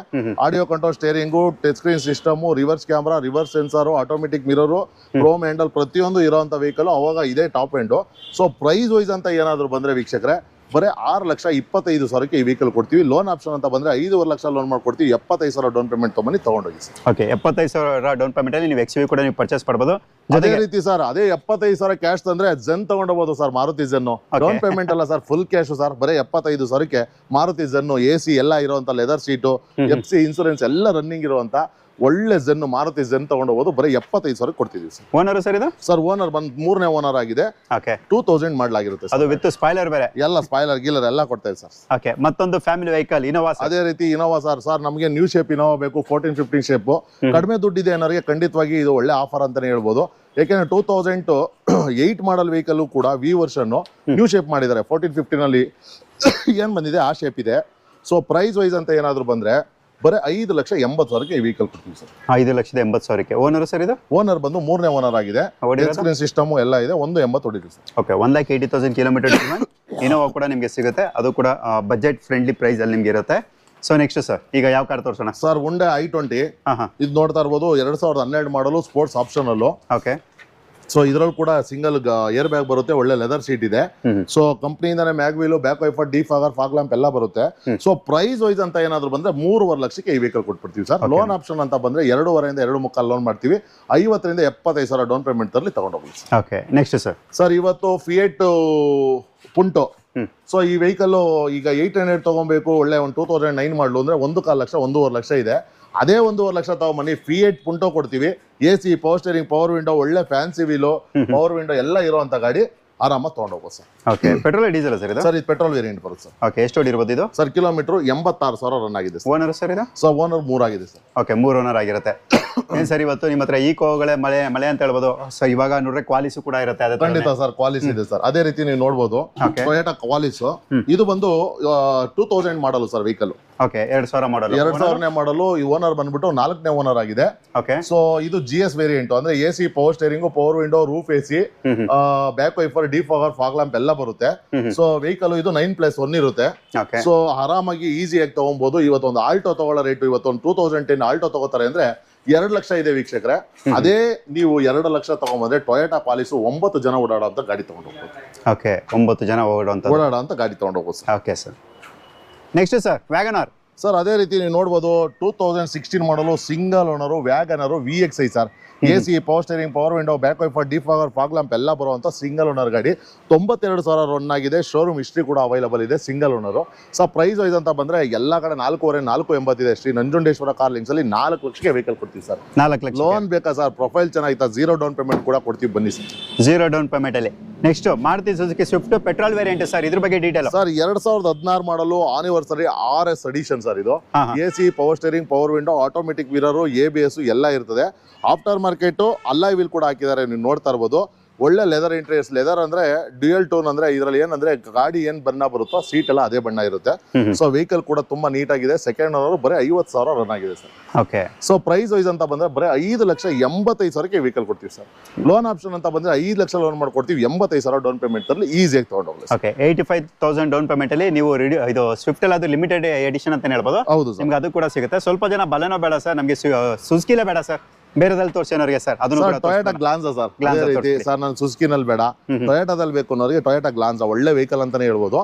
audio control, steering, touch screen system, reverse camera, reverse sensor, automatic mirror, chrome handle, ಪ್ರತಿಯೊಂದು ಇರುವಂತ ವೆಹಿಕಲ್. ಅವಾಗ ಇದೇ top end. So price wise ಅಂತ ಏನಾದ್ರು ಬಂದ್ರೆ ವೀಕ್ಷಕರೇ ಬರೀ 6,25,000 ಈ ವೆಹಿಕಲ್ ಕೊಡ್ತೀವಿ. ಲೋನ್ ಆಪ್ಷನ್ ಅಂತ ಬಂದ್ರೆ 5.5 ಲಕ್ಷ ಲೋನ್ ಮಾಡ್ಕೊಡ್ತೀವಿ, 75,000 ಡೌನ್ ಪೇಮೆಂಟ್ ತಗೊಂಡು ತಗೊಂಡೋಗಿ ಸರ್. ಓಕೆ, 75,000 ಡೌನ್ ಪೇಮೆಂಟ್ ಅಲ್ಲಿ ನೀವು XUV ಕೂಡ ನೀವು ಪರ್ಚೇಸ್ ಮಾಡಬಹುದು. ಅದೇ ರೀತಿ ಸರ್, ಅದೇ 75,000 ಕ್ಯಾಶ್ ತಂದ್ರೆ ಜೆನ್ ತಗೊಂಡೋಗ್ಬೋದು sir, Maruti Zen. Down payment ಅಲ್ಲ ಸರ್, ಫುಲ್ ಕ್ಯಾಶ್ ಸರ್. ಬರೀ 75,000 ಮಾರುತಿ ಜೆನ್, AC ಎಲ್ಲ ಇರುವಂತ, ಲೆದರ್ ಸೀಟು, FC ಇನ್ಸೂರೆನ್ಸ್ ಎಲ್ಲ ರನ್ನಿಂಗ್ ಇರುವಂತ ಒಳ್ಳೆ ಜೆನ್, ಮಾರುತಿ ಜೆನ್ ತಗೊಂಡೋಗೋದು ಬರೀ 75,000 ಕೊಡ್ತಿದೀವಿ ಸರ್. ಓನರ್ ಸರ್ ಇದು? ಸರ್ ಓನರ್ ಬಂದು 3ನೇ ಓನರ್ ಆಗಿದೆ. 2000 ಮಾಡಲಾಗಿರುತ್ತೆ, ಅದು ವಿತ್ ಸ್ಪಾಯ್ಲರ್ ಬೇರೆ, ಎಲ್ಲ ಸ್ಪಾಯ್ಲರ್ ಗೀಲರ್ ಎಲ್ಲ ಕೊಡ್ತಾ ಇದೆ ಸರ್. ಓಕೆ, ಮತ್ತೊಂದು ಫ್ಯಾಮಿಲಿ ವೆಹಿಕಲ್ ಇನೋವಾ. ಅದೇ ರೀತಿ ಇನೋವಾ ಸರ್ ನಮಗೆ ನ್ಯೂ ಶೇಪ್ ಇನೋವಾ ಬೇಕು, 14-15 ಶೇಪ್. ಕಡಿಮೆ ದುಡ್ಡಿದೆ ಅನ್ನೋರಿಗೆ ಖಂಡಿತವಾಗಿ ಇದು ಒಳ್ಳೆ ಆಫರ್ ಅಂತಾನೆ ಹೇಳ್ಬೋದು. ಯಾಕೆಂದ್ರೆ 2008 ಮಾಡಲ್ ವೆಹಿಕಲ್ ಕೂಡ V ವರ್ಷನ್ ನ್ಯೂ ಶೇಪ್ ಮಾಡಿದ್ದಾರೆ. 14-15 ಅಲ್ಲಿ ಏನ್ ಬಂದಿದೆ ಆ ಶೇಪ್ ಇದೆ. ಸೊ ಪ್ರೈಸ್ ವೈಸ್ ಅಂತ ಏನಾದ್ರು ಬಂದ್ರೆ ಬರೀ 5,80,000 ಈ ವೆಹಿಕಲ್ ಕೊಡ್ತೀವಿ ಸರ್. 5,80,000. ಓನರ್ ಸರ್ ಇದು? ಓನರ್ ಬಂದು 3ನೇ ಓನರ್ ಆಗಿದೆ, ಸಿಸ್ಟಮ್ ಎಲ್ಲ ಇದೆ, 180 ಹೊಡಿದೆ ಸರ್. ಓಕೆ, 1,80,000 ಕಿಲೋಮೀಟರ್ ಇನೋವಾ ಕೂಡ ನಿಮಗೆ ಸಿಗುತ್ತೆ, ಅದು ಕೂಡ ಬಜೆಟ್ ಫ್ರೆಂಡ್ಲಿ ಪ್ರೈಸ್ ಅಲ್ಲಿ ನಿಮ್ಗೆ ಇರುತ್ತೆ. ಸೊ ನೆಕ್ಸ್ಟ್ ಸರ್, ಈಗ ಯಾವ ಕಾರ್ ತೋರಿಸೋಣ ಸರ್? ಹೋಂಡಾ i20 ಇದು ನೋಡ್ತಾ ಇರ್ಬೋದು, 2012 ಮಾಡಲು, ಸ್ಪೋರ್ಟ್ಸ್ ಆಪ್ಷನ್ ಅಲ್ಲೂ. ಓಕೆ, ಸೊ ಇದ್ರಲ್ಲಿ ಕೂಡ ಸಿಂಗಲ್ ಏರ್ ಬ್ಯಾಗ್ ಬರುತ್ತೆ, ಒಳ್ಳೆ ಲೆದರ್ ಸೀಟ್ ಇದೆ. ಸೊ ಕಂಪ್ನಿಯಿಂದಾನೆ mag wheel, back wiper, defogger, fog lamp ಎಲ್ಲ ಬರುತ್ತೆ. ಸೊ ಪ್ರೈಸ್ ವೈಸ್ ಅಂತ ಏನಾದ್ರು ಬಂದ್ರೆ 3.5 ಲಕ್ಷಕ್ಕೆ ಈ ವೆಹಿಕಲ್ ಕೊಟ್ಬಿಡ್ತೀವಿ ಸರ್. ಲೋನ್ ಆಪ್ಷನ್ ಅಂತ ಬಂದ್ರೆ 2.5 2.5 ಲೋನ್ ಮಾಡ್ತೀವಿ, 50,000 75,000 ಡೌನ್ ಪೇಮೆಂಟ್ ತರಲಿ ತಗೊಂಡೋಗಿ. ಓಕೆ, ನೆಕ್ಸ್ಟ್ ಸರ್ ಇವತ್ತು ಫಿಯೇಟ್ ಪುಂಟೋ. ಸೊ ಈ ವೆಹಿಕಲ್ ಈಗ 800 ತಗೊಬೇಕು, ಒಳ್ಳೆ ಒಂದು 2009 ಮಾಡಲು ಅಂದ್ರೆ 1.5 ಲಕ್ಷ 1.5 ಲಕ್ಷ ಇದೆ. ಅದೇ 1.5 ಲಕ್ಷ ತಗೊಂಬನ್ನಿ, ಫಿಯೇಟ್ ಪುಂಟೋ ಕೊಡ್ತೀವಿ, AC power steering, power window, ಒಳ್ಳೆ ಫ್ಯಾನ್ಸಿ ವೀಲು, ಪವರ್ ವಿಂಡೋ ಎಲ್ಲ ಇರುವಂತ ಗಾಡಿ, ಆರಾಮಾಗಿ ತಗೊಂಡೋಗ್ಬೋದು sir. Okay, petrol diesel sir ಇದು? ಸರ್ ಇದು ಪೆಟ್ರೋಲ್ ವೇರಿಯಂಟ್ ಬರುತ್ತೆ ಸರ್. ಓಕೆ, ಎಷ್ಟು ಓಡಿರ್ಬೋದು ಇದು ಸರ್? ಕಿಲೋಮೀಟರ್ 86,000 ರನ್ ಆಗಿದೆ. ಓನರ್ ಸರ್ ಇದು? ಸೊ ಓನರ್ 3 ಆಗಿದೆ ಸರ್. ಓಕೆ, 3 ಓನರ್ ಆಗಿರುತ್ತೆ. ಏನ್ ಸರ್ ಇವತ್ತು ನಿಮ್ಮ ಹತ್ರ ಈಕೋಗಳೇ ಮಳೆ ಅಂತ ಹೇಳ್ಬೋದು. ಸೊ ಇವಾಗ ನೋಡ್ರೆ ಕ್ವಾಲಿಸು ಕೂಡ ಇರುತ್ತೆ. ಅದೇ ಖಂಡಿತ ಸರ್ ಕ್ವಾಲಿಸ್ ಇದೆ ಸರ್. ಅದೇ ರೀತಿ ನೀವು ನೋಡ್ಬೋದು ಟೊಯೋಟಾ ಕ್ವಾಲಿಸ್. ಇದು ಬಂದು 2000 ಮಾಡಲು ಸರ್ ವೆಹಿಕಲ್. ಓಕೆ 2000 ಮಾಡಲು. 2000ನೇ ಮಾಡಲು. ಈ ಓನರ್ ಬಂದ್ಬಿಟ್ಟು 4ನೇ ಓನರ್ ಆಗಿದೆ. ಓಕೆ ಸೊ ಇದು GS ವೇರಿಯಂಟ್ ಅಂದ್ರೆ AC, power steering, power window, roof AC, back wiper, defogger, fog lamp ಎಲ್ಲ ಬರುತ್ತೆ. ಸೊ ವೆಹಿಕಲ್ ಇದು 9+1 ಇರುತ್ತೆ. ಓಕೆ ಸೊ ಆರಾಮಾಗಿ ಈಸಿಯಾಗಿ ತಗೊಬಹುದು. ಇವತ್ತೊಂದು ಆಲ್ಟೋ ತಗೊಳ್ಳೋ ರೇಟ್ ಇವತ್ತೊಂದು 2010 ಆಲ್ಟೋ ತಗೋತಾರೆ ಅಂದ್ರೆ 2 ಲಕ್ಷ ಇದೆ ವೀಕ್ಷಕರೇ. ಅದೇ ನೀವು 2 ಲಕ್ಷ ತಗೊಂಡ್ಬಂದ್ರೆ ಟೊಯೋಟಾ ಪಾಲಿಸು 9 ಜನ ಓಡಾಡೋ ಅಂತ ಗಾಡಿ ತಗೊಂಡು ಹೋಗ್ಬೋದು. ಓಕೆ 9 ಜನ ಓಡಾಡೋ ಅಂತ ಗಾಡಿ ತಗೊಂಡು ಹೋಗ್ಬೋದು sir. Okay sir. Next sir WagonR. Sir ಅದೇ ರೀತಿ ನೀವು ನೋಡ್ಬೋದು 2016 model single owner WagonR VXI sir. AC, power steering, power window, back wiper, defogger, fog lamp ಎಲ್ಲ ಬರುವಂತ ಸಿಂಗಲ್ ಓನರ್ ಗಾಡಿ. 92,000 ರನ್ ಆಗಿದೆ. ಶೋರೂಮ್ ಹಿಸ್ಟ್ರಿ ಕೂಡ ಅವೈಲಬಲ್ ಇದೆ. Single owner. So price wise ಅಂತ ಬಂದ್ರೆ ಎಲ್ಲ ಕಡೆ 4.80 ಇದೆ. ಶ್ರೀ ನಂಜುಂಡೇಶ್ವರ ಕಾರ್ ಲಿಂಕ್ಸ್ ಅಲ್ಲಿ 4 ಲಕ್ಷಕ್ಕೆ ವೆಹಿಕಲ್ ಕೊಡ್ತೀವಿ ಸರ್. 4 ಲಕ್ಷ ಲೋನ್ ಬೇಕಾ ಸರ್? ಪ್ರೊಫೈಲ್ ಚೆನ್ನಾಗಿತ್ತ, 0 ಡೌನ್ ಪೇಮೆಂಟ್ ಕೂಡ ಕೊಡ್ತೀವಿ, ಬನ್ನಿ ಸರ್. 0 ಡೌನ್ ಪೇಮೆಂಟ್ ಅಲ್ಲಿ. Next Maruti Suzuki Swift petrol variant sir. ಇದ್ರ ಬಗ್ಗೆ ಡೀಟೇಲ್ ಸರ್. 2016 ಮಾಡಲು ಆನಿವರ್ಸರಿ RS ಎಡಿಷನ್ ಸರ್ ಇದು. AC, power steering, power window, automatic mirror, ABS ಎಲ್ಲ ಇರ್ತದೆ. ಆಫ್ಟರ್ ಮಾರ್ಕೆಟ್ ಅಲಾಯ್ ವೀಲ್ ಕೂಡ ಹಾಕಿದ್ದಾರೆ, ನೀವು ನೋಡ್ತಾ ಇರ್ಬೋದು. ಒಳ್ಳೆ ಲೆದರ್ ಇಂಟೀರಿಯರ್ಸ್. ಲೆದರ್ ಅಂದ್ರೆ ಡ್ಯೂಯಲ್ ಟೋನ್ ಅಂದ್ರೆ ಇದರಲ್ಲಿ ಏನಂದ್ರೆ ಗಾಡಿ ಏನ್ ಬಣ್ಣ ಬರುತ್ತೋ ಸೀಟ್ ಎಲ್ಲ ಅದೇ ಬಣ್ಣ ಇರುತ್ತೆ. ಸೊ ವೆಹಿಕಲ್ ಕೂಡ ತುಂಬಾ ನೀಟ್ ಆಗಿದೆ. ಸೆಕೆಂಡ್ ಓನರ್ ಬರೀ 50,000 ರನ್ ಆಗಿದೆ sir. Okay. So price wise ಅಂತ ಬಂದ್ರೆ ಬರೀ 5,85,000ಕ್ಕೆ ವೆಹಿಕಲ್ ಕೊಡ್ತೀವಿ ಸರ್. ಲೋನ್ ಆಪ್ಷನ್ ಅಂತ ಬಂದ್ರೆ 5 ಲಕ್ಷ ಲೋನ್ ಮಾಡ್ಕೊಡ್ತೀವಿ. 85,000 ಡೌನ್ ಪೇಮೆಂಟ್ ಅಲ್ಲಿ ಈಸಿಯಾಗಿ ತಗೊಂಡು ಹೋಗ್ಲಿ. ಓಕೆ 85,000 ಡೌನ್ ಪೇಮೆಂಟ್ ಅಲ್ಲಿ ನೀವು ಇದು ಸ್ವಿಫ್ಟ್ ಅಲ್ಲಿ ಅದು ಲಿಮಿಟೆಡ್ ಎಡಿಷನ್ ಅಂತ ಹೇಳ್ಬೋದು. ಹೌದು ಸರ್. ನಿಮ್ಗೆ ಅದು ಕೂಡ ಸಿಗುತ್ತೆ. ಸ್ವಲ್ಪ ಜನ ಬಲೆನೋ ಬೇಡ ಸರ್, ನಮಗೆ ಸುಜುಕಿಲೇ ಬೇಡ ಸರ್, ಬೇರೆದಲ್ಲಿ ತೋರಿಸೋರಿಗೆ ಸರ್. ಅದನ್ನು ಟೊಯೋಟಾ ಗ್ಲಾನ್ಸಾ ಸರ್. ಅದೇ ರೀತಿ ಸರ್ ನಾನು ಸುಜುಕಿನಲ್ಲಿ ಬೇಡ, ಟೊಯೋಟಾದಲ್ಲಿ ಬೇಕು ಅನ್ನೋರಿಗೆ ಟೊಯೋಟಾ ಗ್ಲಾನ್ಸಾ ಒಳ್ಳೆ ವೆಹಿಕಲ್ ಅಂತಾನೆ ಹೇಳ್ಬೋದು.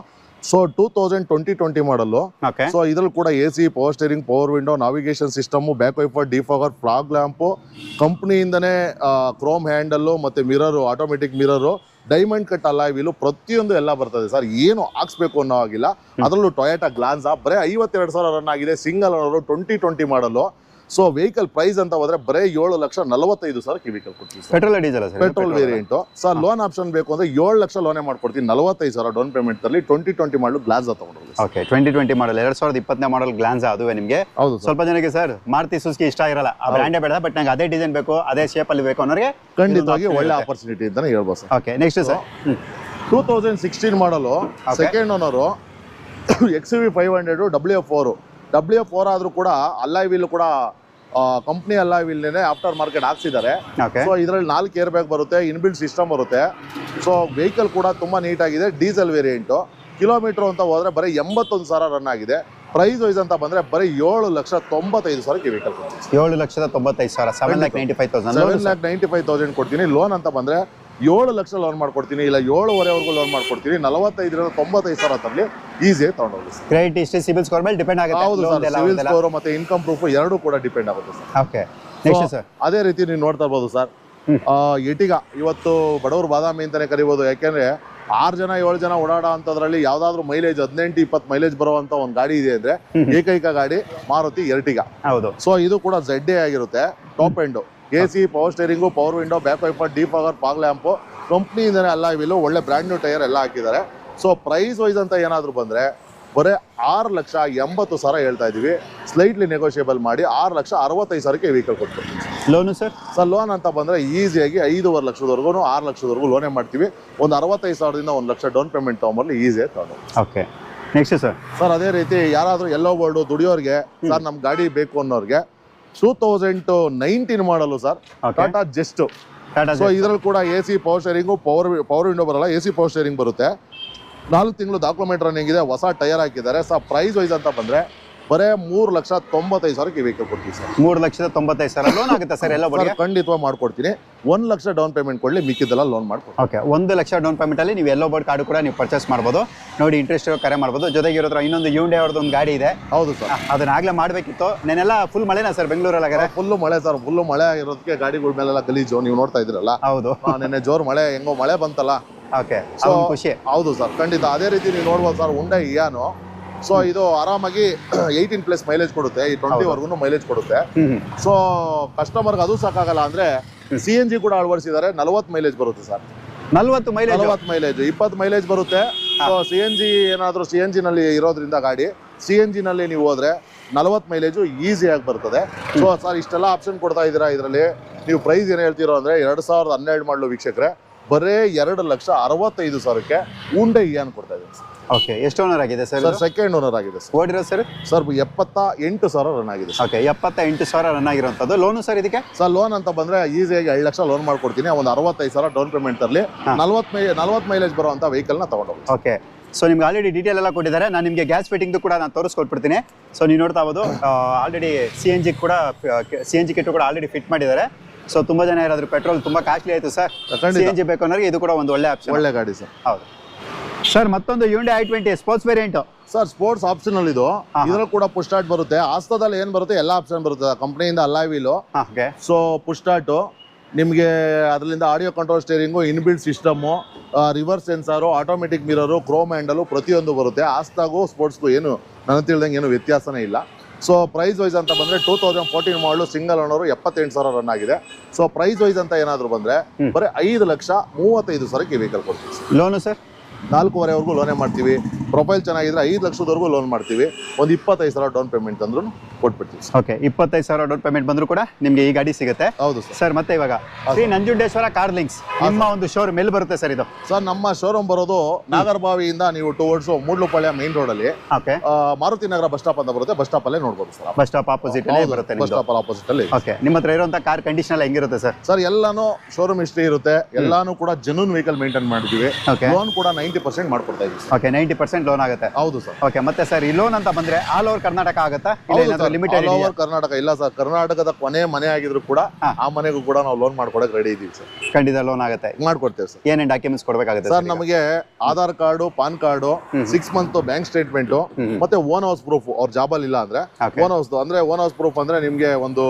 So 2020 model. ಸೊ ಇದ್ರಲ್ಲಿ ಕೂಡ AC, power steering, power window, navigation system, back wiper, defogger, fog lamp, ಕಂಪ್ನಿಯಿಂದನೇ ಕ್ರೋಮ್ ಹ್ಯಾಂಡಲ್ ಮತ್ತೆ mirror, automatic mirror, diamond cut alloy wheel, ಪ್ರತಿಯೊಂದು ಎಲ್ಲ ಬರ್ತದೆ ಸರ್. ಏನು ಹಾಕ್ಸ್ಬೇಕು ಅನ್ನೋ ಆಗಿಲ್ಲ. ಅದರಲ್ಲೂ ಟೊಯೋಟಾ ಗ್ಲಾನ್ಸಾ ಬರೀ 52,000 ರನ್ ಆಗಿದೆ. Single owner 2020 model. So vehicle price ಅಂತ ಹೋದ್ರೆ ಬರೀ 7,45,000 ವೆಹಿಕಲ್ ಕೊಡ್ತೀವಿ. Petrol diesel petrol variant sir. Loan option ಬೇಕು ಅಂದ್ರೆ 7 ಲಕ್ಷ ಲೋನೇ ಮಾಡ್ಕೊಡ್ತೀನಿ. 45,000 ಡೌನ್ ಪೇಮೆಂಟ್ ಅಲ್ಲಿ 2020 ಮಾಡಲು ಗ್ಲಾನ್ಸಾ ತಗೊಂಡು. ಓಕೆ 2020 ಮಾಡಲ್ 2020 ಮಾಡಲ್ ಗ್ಲಾನ್ಸಾ ಅದುವೇ ನಿಮಗೆ. ಹೌದು. ಸ್ವಲ್ಪ ಜನಕ್ಕೆ ಸರ್ ಮಾರುತಿ ಸುಜುಕಿ ಇಷ್ಟ ಇರಲ್ಲ, ಆ ಬ್ರ್ಯಾಂಡೇ ಬೇಡ, ಬಟ್ ನಂಗೆ ಅದೇ ಡಿಸೈನ್ ಬೇಕು, ಅದೇ ಶೇಪ್ ಅಲ್ಲಿ ಬೇಕು ಅನ್ನೋರಿಗೆ ಖಂಡಿತವಾಗಿ ಒಳ್ಳೆ ಆಪರ್ಚುನಿಟಿ ಅಂತಾನೆ ಹೇಳ್ಬೋದು ಸರ್. ಓಕೆ ನೆಕ್ಸ್ಟ್ ಸರ್ 2016 ಮಾಡಲು ಸೆಕೆಂಡ್ ಓನರು XUV 500 WF4 ಆದ್ರೂ ಕೂಡ ಅಲಾಯ್ ವೀಲ್ ಕೂಡ ಕಂಪ್ನಿ ಅಲಾಯ್ ವೀಲ್ನೇ ಆಫ್ಟರ್ ಮಾರ್ಕೆಟ್ ಹಾಕ್ಸಿದ್ದಾರೆ. ಸೊ ಇದರಲ್ಲಿ 4 ಏರ್ ಬ್ಯಾಗ್ ಬರುತ್ತೆ, ಇನ್ಬಿಲ್ಟ್ ಸಿಸ್ಟಮ್ ಬರುತ್ತೆ. ಸೊ ವೆಹಿಕಲ್ ಕೂಡ ತುಂಬಾ ನೀಟ್ ಆಗಿದೆ. Diesel variant. ಕಿಲೋಮೀಟರ್ ಅಂತ ಹೋದ್ರೆ ಬರೀ 81,000 ರನ್ ಆಗಿದೆ. ಪ್ರೈಸ್ ವೈಸ್ ಅಂತ ಬಂದ್ರೆ ಬರೀ 7,95,000 ವೆಹಿಕಲ್ ಕೊಡ್ತೀನಿ. 7,95,000 7,95,000 ಕೊಡ್ತೀನಿ. ಲೋನ್ ಅಂತ ಬಂದ್ರೆ 7 ಲಕ್ಷ ಲೋನ್ ಮಾಡ್ಕೊಡ್ತೀನಿ, ಇಲ್ಲ 7.5ವರೆಗೂ ಲೋನ್ ಮಾಡ್ಕೊಡ್ತೀನಿ. 45,000 95,000 ತರಲಿ ಈಸಿಯಾಗಿ ತಗೊಂಡೋಗಿ. ಕ್ರೆಡಿಟ್ ಹಿಸ್ಟ್ರಿ, ಸಿಬಿಲ್ ಸ್ಕೋರ್ ಮೇಲೆ ಡಿಪೆಂಡ್ ಆಗುತ್ತೆ. ಹೌದು ಸರ್. ಸಿಬಿಲ್ ಸ್ಕೋರ್ ಮತ್ತೆ ಇನ್ಕಮ್ ಪ್ರೂಫ್ ಎರಡೂ ಕೂಡ ಡಿಪೆಂಡ್ ಆಗುತ್ತೆ ಸರ್. ಓಕೆ ನೆಕ್ಸ್ಟ್ ಸರ್ ಅದೇ ರೀತಿ ನೀವು ನೋಡ್ತಾ ಇರ್ಬೋದು ಸರ್. ಎಟಿಗ ಇವತ್ತು ಬಡವರು ಬಾದಾಮಿ ಅಂತಾನೆ ಕರಿಬೋದು. ಯಾಕೆಂದ್ರೆ 6 ಜನ 7 ಜನ ಓಡಾಡೋ ಅಂತದ್ರಲ್ಲಿ ಯಾವ್ದಾದ್ರು ಮೈಲೇಜ್ 18-20 ಮೈಲೇಜ್ ಬರುವಂತ ಒಂದು ಗಾಡಿ ಇದೆ ಅಂದ್ರೆ ಏಕೈಕ ಗಾಡಿ ಮಾರುತಿ ಎರ್ಟಿಗಾ. ಹೌದು. ಸೊ ಇದು ಕೂಡ ZA ಆಗಿರುತ್ತೆ. Top end AC, power steering, power window, back wiper, defogger, fog lamp, ಕಂಪ್ನಿಯಿಂದನೇ ಅಲಾಯ್ ವೀಲು, ಒಳ್ಳೆ ಬ್ರ್ಯಾಂಡ್ ನ್ಯೂ ಟೈರ್ ಎಲ್ಲ ಹಾಕಿದ್ದಾರೆ. ಸೊ ಪ್ರೈಸ್ ವೈಸ್ ಅಂತ ಏನಾದ್ರು ಬಂದ್ರೆ ಬರೀ 6,80,000 ಹೇಳ್ತಾ ಇದೀವಿ. ಸ್ಲೈಟ್ಲಿ ನೆಗೋಷಿಯೇಬಲ್ ಮಾಡಿ 6,65,000ಕ್ಕೆ ವೆಹಿಕಲ್ ಕೊಡ್ತೀವಿ. ಲೋನು ಸರ್ ಲೋನ್ ಅಂತ ಬಂದ್ರೆ ಈಸಿಯಾಗಿ 5.5 ಲಕ್ಷದವರೆಗೂ 6 ಲಕ್ಷದವರೆಗೂ ಲೋನೇ ಮಾಡ್ತೀವಿ. ಒಂದು 65,000ದಿಂದ 1 ಲಕ್ಷ ಡೌನ್ ಪೇಮೆಂಟ್ ತಗೊಂಬರ್ಲಿ ಈಸಿಯಾಗಿ ತಗೊಂಡು. ಓಕೆ ನೆಕ್ಸ್ಟ್ ಸರ್ ಅದೇ ರೀತಿ ಯಾರಾದ್ರೂ ಎಲ್ಲೋ ಬೋರ್ಡು ದುಡಿಯೋರ್ಗೆ ಸರ್ ನಮ್ ಗಾಡಿ ಬೇಕು ಅನ್ನೋರ್ಗೆ 2019 ಮಾಡಲು ಸರ್ ಟಾಟಾ ಜೆಸ್ಟ್. ಸೊ ಇದ್ರಲ್ಲಿ ಕೂಡ AC, power steering, power window ಬರಲ್ಲ, AC ಪವರ್ ಸ್ಟೇರಿಂಗ್ ಬರುತ್ತೆ. 4 ತಿಂಗಳು ಡಾಕ್ಯುಮೆಂಟ್ ರನ್ನಿಂಗ್ ಇದೆ. ಹೊಸ ಟೈರ್ ಹಾಕಿದ್ದಾರೆ. ಸೊ ಪ್ರೈಸ್ ವೈಸ್ ಅಂತ ಬಂದ್ರೆ ಬರೇ 3,95,000 ವೆಹಿಕಲ್ ಕೊಡ್ತೀವಿ ಸರ್. 3,95,000 ಲೋನ್ ಆಗುತ್ತೆ ಸರ್ ಎಲ್ಲ ಬರೀ? ಖಂಡಿತವಾಗಿ ಮಾಡ್ಕೊಡ್ತೀನಿ. 1 ಲಕ್ಷ ಡೌನ್ ಪೇಮೆಂಟ್ ಕೊಡ್ಲಿ, ಮಿಕ್ಕಿದ್ದೆಲ್ಲ ಲೋನ್ ಮಾಡ್ಕೊಡ್ತೀನಿ. ಓಕೆ 1 ಲಕ್ಷ ಡೌನ್ ಪೇಮೆಂಟ್ ಅಲ್ಲಿ ನೀವು ಎಲ್ಲೋ ಬೋರ್ಡ್ ಕಾರ್ಡ್ ಕೂಡ ನೀವು ಪರ್ಚೇಸ್ ಮಾಡ್ಬೋದು. ನೋಡಿ ಇಂಟ್ರೆಸ್ಟ್ ಕರೆ ಮಾಡ್ಬೋದು. ಜೊತೆಗೆ ಇರೋದ್ರ ಇನ್ನೊಂದು Hyundai ಅವ್ರದ್ದು ಒಂದು ಗಾಡಿ ಇದೆ. ಹೌದು ಸರ್. ಅದನ್ನ ಆಗ್ಲೇ ಮಾಡ್ಬೇಕಿತ್ತು. ನೆನೆಲ್ಲ ಫುಲ್ ಮಳೆನಾ ಸರ್ ಬೆಂಗಳೂರಲ್ಲಿ? ಫುಲ್ ಮಳೆ ಸರ್. ಫುಲ್ ಮಳೆ ಇರೋದಕ್ಕೆ ಗಾಡಿಗಳ ಮೇಲೆಲ್ಲ ಗಲೀಜು ನೀವು ನೋಡ್ತಾ ಇದ್ರಲ್ಲ. ಹೌದು. ನಿನ್ನೆ ಜೋರ್ ಮಳೆ, ಹೆಂಗೋ ಮಳೆ ಬಂತಲ್ಲ. ಓಕೆ ಸೊ ಖುಷಿ. ಹೌದು ಸರ್ ಖಂಡಿತ. ಅದೇ ರೀತಿ ನೀವು ನೋಡ್ಬೋದು ಸರ್ Hyundai Iano. ಸೊ ಇದು ಆರಾಮಾಗಿ 18+ ಮೈಲೇಜ್ ಕೊಡುತ್ತೆ. ಈ 20 ವರ್ಗು ಮೈಲೇಜ್ ಕೊಡುತ್ತೆ. ಸೊ ಕಸ್ಟಮರ್ಗೆ ಅದು ಸಾಕಾಗಲ್ಲ ಅಂದ್ರೆ CNG ಕೂಡ ಅಳವಡಿಸಿದ್ದಾರೆ. 40 ಮೈಲೇಜ್ ಬರುತ್ತೆ ಸರ್. 40 ಮೈಲೇಜ್ 20 ಮೈಲೇಜ್ ಬರುತ್ತೆ. ಸೊ CNG ಏನಾದ್ರು CNG ನಲ್ಲಿ ಇರೋದ್ರಿಂದ ಗಾಡಿ CNG ನಲ್ಲಿ ನೀವು ಹೋದ್ರೆ 40 ಮೈಲೇಜು ಈಸಿಯಾಗಿ ಬರ್ತದೆ. ಸೊ ಸರ್ ಇಷ್ಟೆಲ್ಲ ಆಪ್ಷನ್ ಕೊಡ್ತಾ ಇದ್ದೀರಾ, ಇದರಲ್ಲಿ ನೀವು ಪ್ರೈಸ್ ಏನು ಹೇಳ್ತೀರೋ ಅಂದರೆ 2012 ಮಾಡಲು ವೀಕ್ಷಕರೇ ಬರೇ 2,65,000ಕ್ಕೆ ಉಂಡೆ ಇಯಾನ್ ಕೊಡ್ತಾ ಇದ್ದೀವಿ. ಓಕೆ, ಎಷ್ಟು ಓನರ್ ಆಗಿದೆ ಸರ್? ಸರ್ ಸೆಕೆಂಡ್ ಓನರ್ ಆಗಿದೆ ಸರ್. ಓಡಿರೋ ಸರ್ 78,000 ರನ್ ಆಗಿದೆ. ಓಕೆ, 78,000 ರನ್ ಆಗಿರುವಂಥದ್ದು. ಲೋನು ಸರ್ ಇದಕ್ಕೆ? ಸರ್ ಲೋನ್ ಅಂತ ಬಂದ್ರೆ ಈಸಿಯಾಗಿ 2 ಲಕ್ಷ ಲೋನ್ ಮಾಡ್ಕೊಡ್ತೀನಿ. ಒಂದು 65,000 ಡೌನ್ ಪೇಮೆಂಟ್ ತರಲಿ, 40 ಮೈಲೇಜ್ ಬರುವಂತ ವೆಹಿಕಲ್ ನ ತಗೊಂಡೋಗಿ. ಓಕೆ, ಸೊ ನಿಮ್ಗೆ ಆಲ್ರೆಡಿ ಡೀಟೇಲ್ ಎಲ್ಲ ಕೊಟ್ಟಿದ್ದಾರೆ. ನಾನು ನಿಮಗೆ ಗ್ಯಾಸ್ ಫಿಟ್ಟಿಂಗ್ದು ಕೂಡ ನಾನು ತೋರಿಸ್ಕೊಟ್ಬಿಡ್ತೀನಿ. ಸೊ ನೀವು ನೋಡ್ತಾ ಹೋಗೋದು ಆಲ್ರೆಡಿ CNG ಕಿಟ್ ಕೂಡ ಆಲ್ರೆಡಿ ಫಿಟ್ ಮಾಡಿದ್ದಾರೆ. ಸೊ ತುಂಬಾ ಜನ ಯಾರಾದ್ರೂ ಪೆಟ್ರೋಲ್ ತುಂಬಾ ಕಾಸ್ಟ್ಲಿ ಆಯ್ತು ಸರ್, CNG ಬೇಕು ಅನ್ನೋರಿಗೆ ಇದು ಕೂಡ ಒಂದು ಒಳ್ಳೆ ಆಪ್ಷನ್. ಒಳ್ಳೆ ಗಾಡಿ ಸರ್. ಹೌದು ಸರ್. ಮತ್ತೊಂದು Hyundai i20 sports variant sir. Sports optional ಇದು. ಇದ್ರಲ್ಲಿ ಕೂಡ ಪುಷ್ ಸ್ಟಾರ್ಟ್ ಬರುತ್ತೆ. ಆಸ್ತದಲ್ಲಿ ಏನ್ ಬರುತ್ತೆ ಎಲ್ಲ ಆಪ್ಷನ್ ಬರುತ್ತೆ ಕಂಪನಿಯಿಂದ. Alloy wheel, so push start, ನಿಮಗೆ ಅದರಿಂದ audio control steering, inbuilt system, reverse sensor, automatic mirror, chrome handle ಪ್ರತಿಯೊಂದು ಬರುತ್ತೆ. ಆಸ್ತಾಗೂ ಸ್ಪೋರ್ಟ್ಸ್ಗೂ ಏನು ನನ್ನ ತಿಳಿದಂಗೆ ಏನು ವ್ಯತ್ಯಾಸನೇ ಇಲ್ಲ. ಸೊ ಪ್ರೈಸ್ ವೈಸ್ ಅಂತ ಬಂದ್ರೆ 2014 ಮಾಡಲು ಸಿಂಗಲ್ ಓನರು 78,000 ರನ್ ಆಗಿದೆ. ಸೊ ಪ್ರೈಸ್ ವೈಸ್ ಅಂತ ಏನಾದ್ರು ಬಂದ್ರೆ ಬರೀ 5,35,000ಕ್ಕೆ ವೆಹಿಕಲ್ ಕೊಡ್ತೀವಿ. ಲೋನು ಸರ್ 4.5ವರೆಗೂ ಲೋನೇ ಮಾಡ್ತೀವಿ. ಪ್ರೊಫೈಲ್ ಚೆನ್ನಾಗಿದ್ರೆ 5 ಲಕ್ಷದವರೆಗೂ ಲೋನ್ ಮಾಡ್ತೀವಿ. ಒಂದು 25,000 ಡೌನ್ ಪೇಮೆಂಟ್ ಅಂದ್ರೂ ಕೊಟ್ಬಿಡ್ತೀವಿ. ಓಕೆ, 25,000 ಡೌನ್ ಪೇಮೆಂಟ್ ಬಂದ್ರು ಕೂಡ ನಿಮಗೆ ಈ ಗಾಡಿ ಸಿಗುತ್ತೆ. ಹೌದು ಸರ್. ಮತ್ತೆ ಇವಾಗ ಶ್ರೀ ನಂಜುಂಡೇಶ್ವರ ಕಾರ್ ಲಿಂಕ್ಸ್ ನಿಮ್ಮ ಒಂದು ಶೋರೂಮ್ ಎಲ್ಲಿ ಬರುತ್ತೆ ಸರ್ ಇದು? ಸರ್ ನಮ್ಮ ಶೋರೂಮ್ ಬರೋದು ನಾಗರಬಾವಿಯಿಂದ ನೀವು ಟುವರ್ಡ್ಸ್ ಮೂಡ್ಲುಪಾಳ್ಯ ಮೇನ್ ರೋಡ್ ಅಲ್ಲಿ ಓಕೆ, ಮಾರುತಿ ನಗರ ಬಸ್ ಸ್ಟಾಪ್ ಅಂತ ಬರುತ್ತೆ. ಬಸ್ ಸ್ಟಾಪ್ ಅಲ್ಲೇ ನೋಡ್ಬೋದು ಸರ್. ಬಸ್ ಸ್ಟಾಪ್ ಆಪೋಸಿಟ್ ಬರುತ್ತೆ. ಬಸ್ ಸ್ಟಾಪ್ ಆಪೋಸಿಟ್ ಅಲ್ಲಿ. ಓಕೆ, ನಿಮ್ಮ ಹತ್ರ ಇರುವಂತ ಕಾರ್ ಕಂಡೀಷನ್ ಎಲ್ಲ ಹೆಂಗಿರುತ್ತೆ ಸರ್? ಸರ್ ಎಲ್ಲಾನು ಶೋರೂಮ್ ಹಿಸ್ಟ್ರಿ ಇರುತ್ತೆ. ಎಲ್ಲಾನು ಕೂಡ ಜೆನ್ಯೂನ್ ವೆಹಿಕಲ್ ಮೇಂಟೈನ್ ಮಾಡಿದೀವಿ. ಲೋನ್ ಕೂಡ 90% ಮಾಡ್ಕೊಡ್ತಾ ಇದೀವಿ. ಓಕೆ, 90% ಲೋನ್ ಆಗುತ್ತೆ. ಹೌದು ಸರ್. ಓಕೆ, ಮತ್ತೆ ಸರ್ ಈ ಲೋನ್ ಅಂತ ಬಂದ್ರೆ ಆಲ್ ಓವರ್ ಕರ್ನಾಟಕ ಆಗುತ್ತಾ? ಲಿಮಿಟೆಡ್ ಆಲ್ ಓವರ್ ಕರ್ನಾಟಕ ಇಲ್ಲ ಸರ್. ಕರ್ನಾಟಕದ ಕೊನೆ ಮನೆ ಆಗಿದ್ರು ಕೂಡ ಆ ಮನೆಗೂ ಕೂಡ ನಾವು ಲೋನ್ ಮಾಡ್ಕೊಡಕ್ ರೆಡಿ ಇದೀವಿ ಸರ್. ಖಂಡಿತ ಲೋನ್ ಆಗುತ್ತೆ, ಮಾಡ್ಕೊಡ್ತೇವೆ ಸರ್. ಏನೇನು ಡಾಕ್ಯುಮೆಂಟ್ಸ್ ಕೊಡಬೇಕಾಗುತ್ತೆ ಸರ್? ನಮಗೆ Aadhaar card, PAN card, 6 month bank statement, ಮತ್ತೆ ಓನ್ ಹೌಸ್ ಪ್ರೂಫ್. ಅವ್ರ ಜಾಬಲ್ಲಿ ಇಲ್ಲ ಅಂದ್ರೆ ಓನ್ ಹೌಸ್ ಅಂದ್ರೆ ಓನ್ ಹೌಸ್ ಪ್ರೂಫ್ ಅಂದ್ರೆ ನಿಮ್ಗೆ ಒಂದು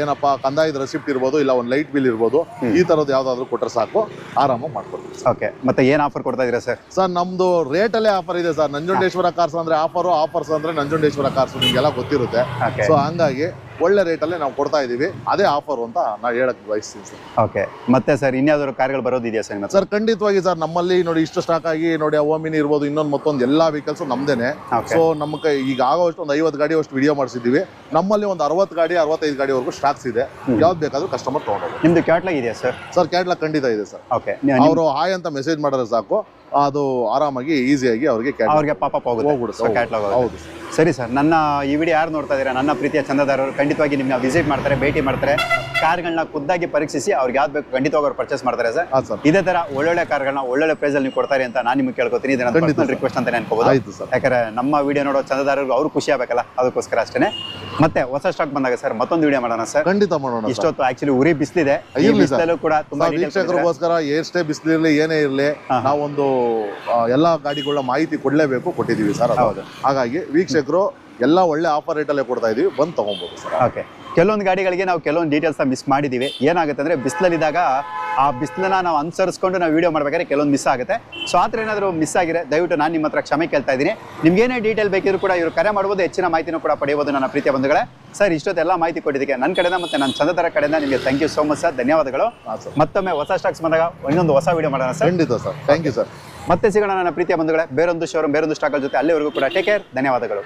ಏನಪ್ಪಾ ಕಂದಾಯದ ರೆಸಿಪ್ಟ್ ಇರ್ಬೋದು, ಇಲ್ಲ ಒಂದು ಲೈಟ್ ಬಿಲ್ ಇರ್ಬೋದು. ಈ ತರದ್ದು ಯಾವ್ದಾದ್ರು ಕೊಟ್ರೆ ಸಾಕು, ಆರಾಮಾಗಿ ಮಾಡ್ಕೊಡ್ತೀವಿ. ಓಕೆ, ಮತ್ತೆ ಏನ್ ಆಫರ್ ಕೊಡ್ತಾ ಇದೀರಾ ಸರ್? ಸರ್ ನಮ್ದು ರೇಟ್ ಅಲ್ಲೇ ಆಫರ್ ಇದೆ ಸರ್. ನಂಜುಂಡೇಶ್ವರ ಕಾರ್ಸ್ ಅಂದ್ರೆ ಆಫರ್ಸ್ ಅಂದ್ರೆ ನಂಜುಂಡೇಶ್ವರ ಕಾರ್ಸ್ ನಿಮ್ಗೆಲ್ಲ ಗೊತ್ತಿರುತ್ತೆ. ಸೊ ಹಂಗಾಗಿ ಒಳ್ಳೆ ರೇಟ್ ಅಲ್ಲೇ ನಾವು ಕೊಡ್ತಾ ಇದೀವಿ. ಅದೇ ಆಫರ್ ಅಂತ ನಾವು ಹೇಳಕ್ ಬಯಸ್ತೀನಿ ಸರ್. ಓಕೆ, ಮತ್ತೆ ಸರ್ ಇನ್ಯಾವ್ದಾದ್ರು ಕಾರ್ಗಳು ಬರೋದಿದೆಯಾ ಸರ್? ಸರ್ ಖಂಡಿತವಾಗಿ ಸರ್. ನಮ್ಮಲ್ಲಿ ನೋಡಿ ಇಷ್ಟು ಸ್ಟಾಕ್ ಆಗಿ ನೋಡಿ, ಓಮಿನಿ ಇರ್ಬೋದು, ಮತ್ತೊಂದು ಎಲ್ಲಾ ವೆಹಿಕಲ್ಸ್ ನಮ್ದೇನೆ. ಸೊ ನಮ್ಗೆ ಈಗ ಆಗೋಷ್ಟು ಒಂದು 50 ಗಾಡಿ ಅಷ್ಟು ವಿಡಿಯೋ ಮಾಡಿಸಿದೀವಿ. ನಮ್ಮಲ್ಲಿ ಒಂದು 60 ಗಾಡಿ 65 ಗಾಡಿವರೆಗೂ ಸ್ಟಾಕ್ಸ್ ಇದೆ. ಯಾವ್ದು ಬೇಕಾದ್ರೂ ಕಸ್ಟಮರ್ ತಗೊಂಡೋಗಿ. ನಿಮ್ದು ಕ್ಯಾಟ್ಲಾಗ್ ಇದೆಯಾ ಸರ್? ಸರ್ ಕ್ಯಾಟ್ಲಾಗ್ ಖಂಡಿತ ಇದೆ ಸರ್. ಓಕೆ, ಅವರು ಹಾಯ್ ಅಂತ ಮೆಸೇಜ್ ಮಾಡಿದ್ರೆ ಸಾಕು, ಅದು ಆರಾಮಾಗಿ ಈಸಿಯಾಗಿ ಅವ್ರಿಗೆ ಪಾಪ ಹೋಗುತ್ತೆ ಕ್ಯಾಟ್ಲಾಗ್. ಹೌದು ಸರಿ ಸರ್. ನನ್ನ ಈ ವಿಡಿಯೋ ಯಾರು ನೋಡ್ತಾ ಇದ್ದೀರಾ, ನನ್ನ ಪ್ರೀತಿಯ ಚಂದದಾರರು ಖಂಡಿತವಾಗಿ ನಿಮ್ಮನ್ನ ವಿಸಿಟ್ ಮಾಡ್ತಾರೆ, ಭೇಟಿ ಮಾಡ್ತಾರೆ. ಕಾರ್ಗಳನ್ನ ಖುದ್ದಾಗಿ ಪರೀಕ್ಷಿಸಿ ಅವ್ರಿಗೆ ಯಾವ್ದು ಬೇಕು ಖಂಡಿತವಾಗಿ ಅವ್ರು ಪರ್ಚೇಸ್ ಮಾಡ್ತಾರೆ ಸರ್. ಇದೇ ತರ ಒಳ್ಳೊಳ್ಳೆ ಕಾರ್ಗಳನ್ನ ಒಳ್ಳೊಳ್ಳೆ ಪ್ರೈಸ್ ಅಲ್ಲಿ ನೀವು ಕೊಡ್ತಾರೆ ಅಂತ ನಾನು ನಿಮ್ಗೆ ಕೇಳ್ಕೊತೀನಿ. ಇದು ನನ್ನ ಪರ್ಸನಲ್ ರಿಕ್ವೆಸ್ಟ್ ಅಂತ ಅನ್ಕೋಬಹುದು. ಯಾಕಂದ್ರೆ ನಮ್ಮ ವಿಡಿಯೋ ನೋಡೋ ಚಂದದಾರರು ಅವ್ರು ಖುಷಿ ಆಗಬೇಕಲ್ಲ, ಅದಕ್ಕೋಸ್ಕರ ಅಷ್ಟೇ. ಮತ್ತೆ ಹೊಸ ಸ್ಟಾಕ್ ಬಂದಾಗ ಸರ್ ಮತ್ತೊಂದು ವಿಡಿಯೋ ಮಾಡೋಣ ಸರ್. ಖಂಡಿತ ಮಾಡೋಣ. ಇಷ್ಟೊತ್ತು ಆಕ್ಚುಲಿ ಉರಿ ಬಿಸಿಲಿದೆ, ಕೂಡ ತುಂಬಾ ವೀಕ್ಷಕರಿಗೋಸ್ಕರ ಎಷ್ಟೇ ಬಿಸಿಲಿರ್ಲಿ ಏನೇ ಇರಲಿ ನಾವೊಂದು ಎಲ್ಲಾ ಗಾಡಿಗಳ ಮಾಹಿತಿ ಕೊಡ್ಲೇಬೇಕು, ಕೊಟ್ಟಿದೀವಿ ಸರ್. ಹಾಗಾಗಿ ವೀಕ್ಷಕರು ಎಲ್ಲ ಒಳ್ಳೆ ಆಫರ್ ರೇಟ್ ಅಲ್ಲೇ ಕೊಡ್ತಾ ಇದೀವಿ, ಬಂದು ತಗೊಬಹುದು ಸರ್. ಓಕೆ, ಕೆಲವೊಂದು ಗಾಡಿಗಳಿಗೆ ನಾವು ಕೆಲವೊಂದು ಡೀಟೇಲ್ಸ್ ಮಿಸ್ ಮಾಡಿದೀವಿ. ಏನಾಗುತ್ತೆ ಅಂದ್ರೆ ಬಿಸಿಲಲ್ಲಿದ್ದಾಗ ಆ ಬಿಸಿಲನ್ನ ನಾವು ಅನುಸರಿಸ್ಕೊಂಡು ನಾವು ವಿಡಿಯೋ ಮಾಡ್ಬೇಕಾದ್ರೆ ಕೆಲವೊಂದು ಮಿಸ್ ಆಗುತ್ತೆ. ಸೊ ಆ ಥರ ಏನಾದರೂ ಮಿಸ್ ಆಗಿದೆ ದಯವಿಟ್ಟು ನಾನು ನಿಮ್ಮ ಹತ್ರ ಕ್ಷಮೆ ಕೇಳ್ತಾ ಇದ್ದೀನಿ. ನಿಮ್ಗೇನೇ ಡೀಟೇಲ್ ಬೇಕಿದ್ರು ಕೂಡ ಇವರು ಕರೆ ಮಾಡ್ಬೋದು, ಹೆಚ್ಚಿನ ಮಾಹಿತಿನೂ ಕೂಡ ಪಡೆಯಬಹುದು ನನ್ನ ಪ್ರೀತಿಯ ಬಂಧುಗಳೇ. ಸರ್ ಇಷ್ಟೊತ್ತೆಲ್ಲ ಮಾಹಿತಿ ಕೊಟ್ಟಿದ್ದಕ್ಕೆ ನನ್ನ ಕಡೆಯಿಂದ ಮತ್ತೆ ನನ್ನ ಚಂದದರ ಕಡೆಯಿಂದ ನಿಮಗೆ thank you so much sir, ಧನ್ಯವಾದಗಳು. ಮತ್ತೊಮ್ಮೆ ಹೊಸ ಸ್ಟಾಕ್ಸ್ ಬಂದಾಗ ಇನ್ನೊಂದು ಹೊಸ ವಿಡಿಯೋ ಮಾಡೋಣ ಸರ್. ಖಂಡಿತ ಸರ್, ಥ್ಯಾಂಕ್ ಯು ಸರ್. ಮತ್ತೆ ಸಿಗೋಣ ನನ್ನ ಪ್ರೀತಿಯ ಬಂಧುಗಳೇ, ಬೇರೊಂದು ಶೋರೂಮ್ ಬೇರೊಂದು ಸ್ಟಾಕ್ ಜೊತೆ. ಅಲ್ಲಿವರೆಗೂ ಕೂಡ ಟೇಕ್ ಕೇರ್, ಧನ್ಯವಾದಗಳು.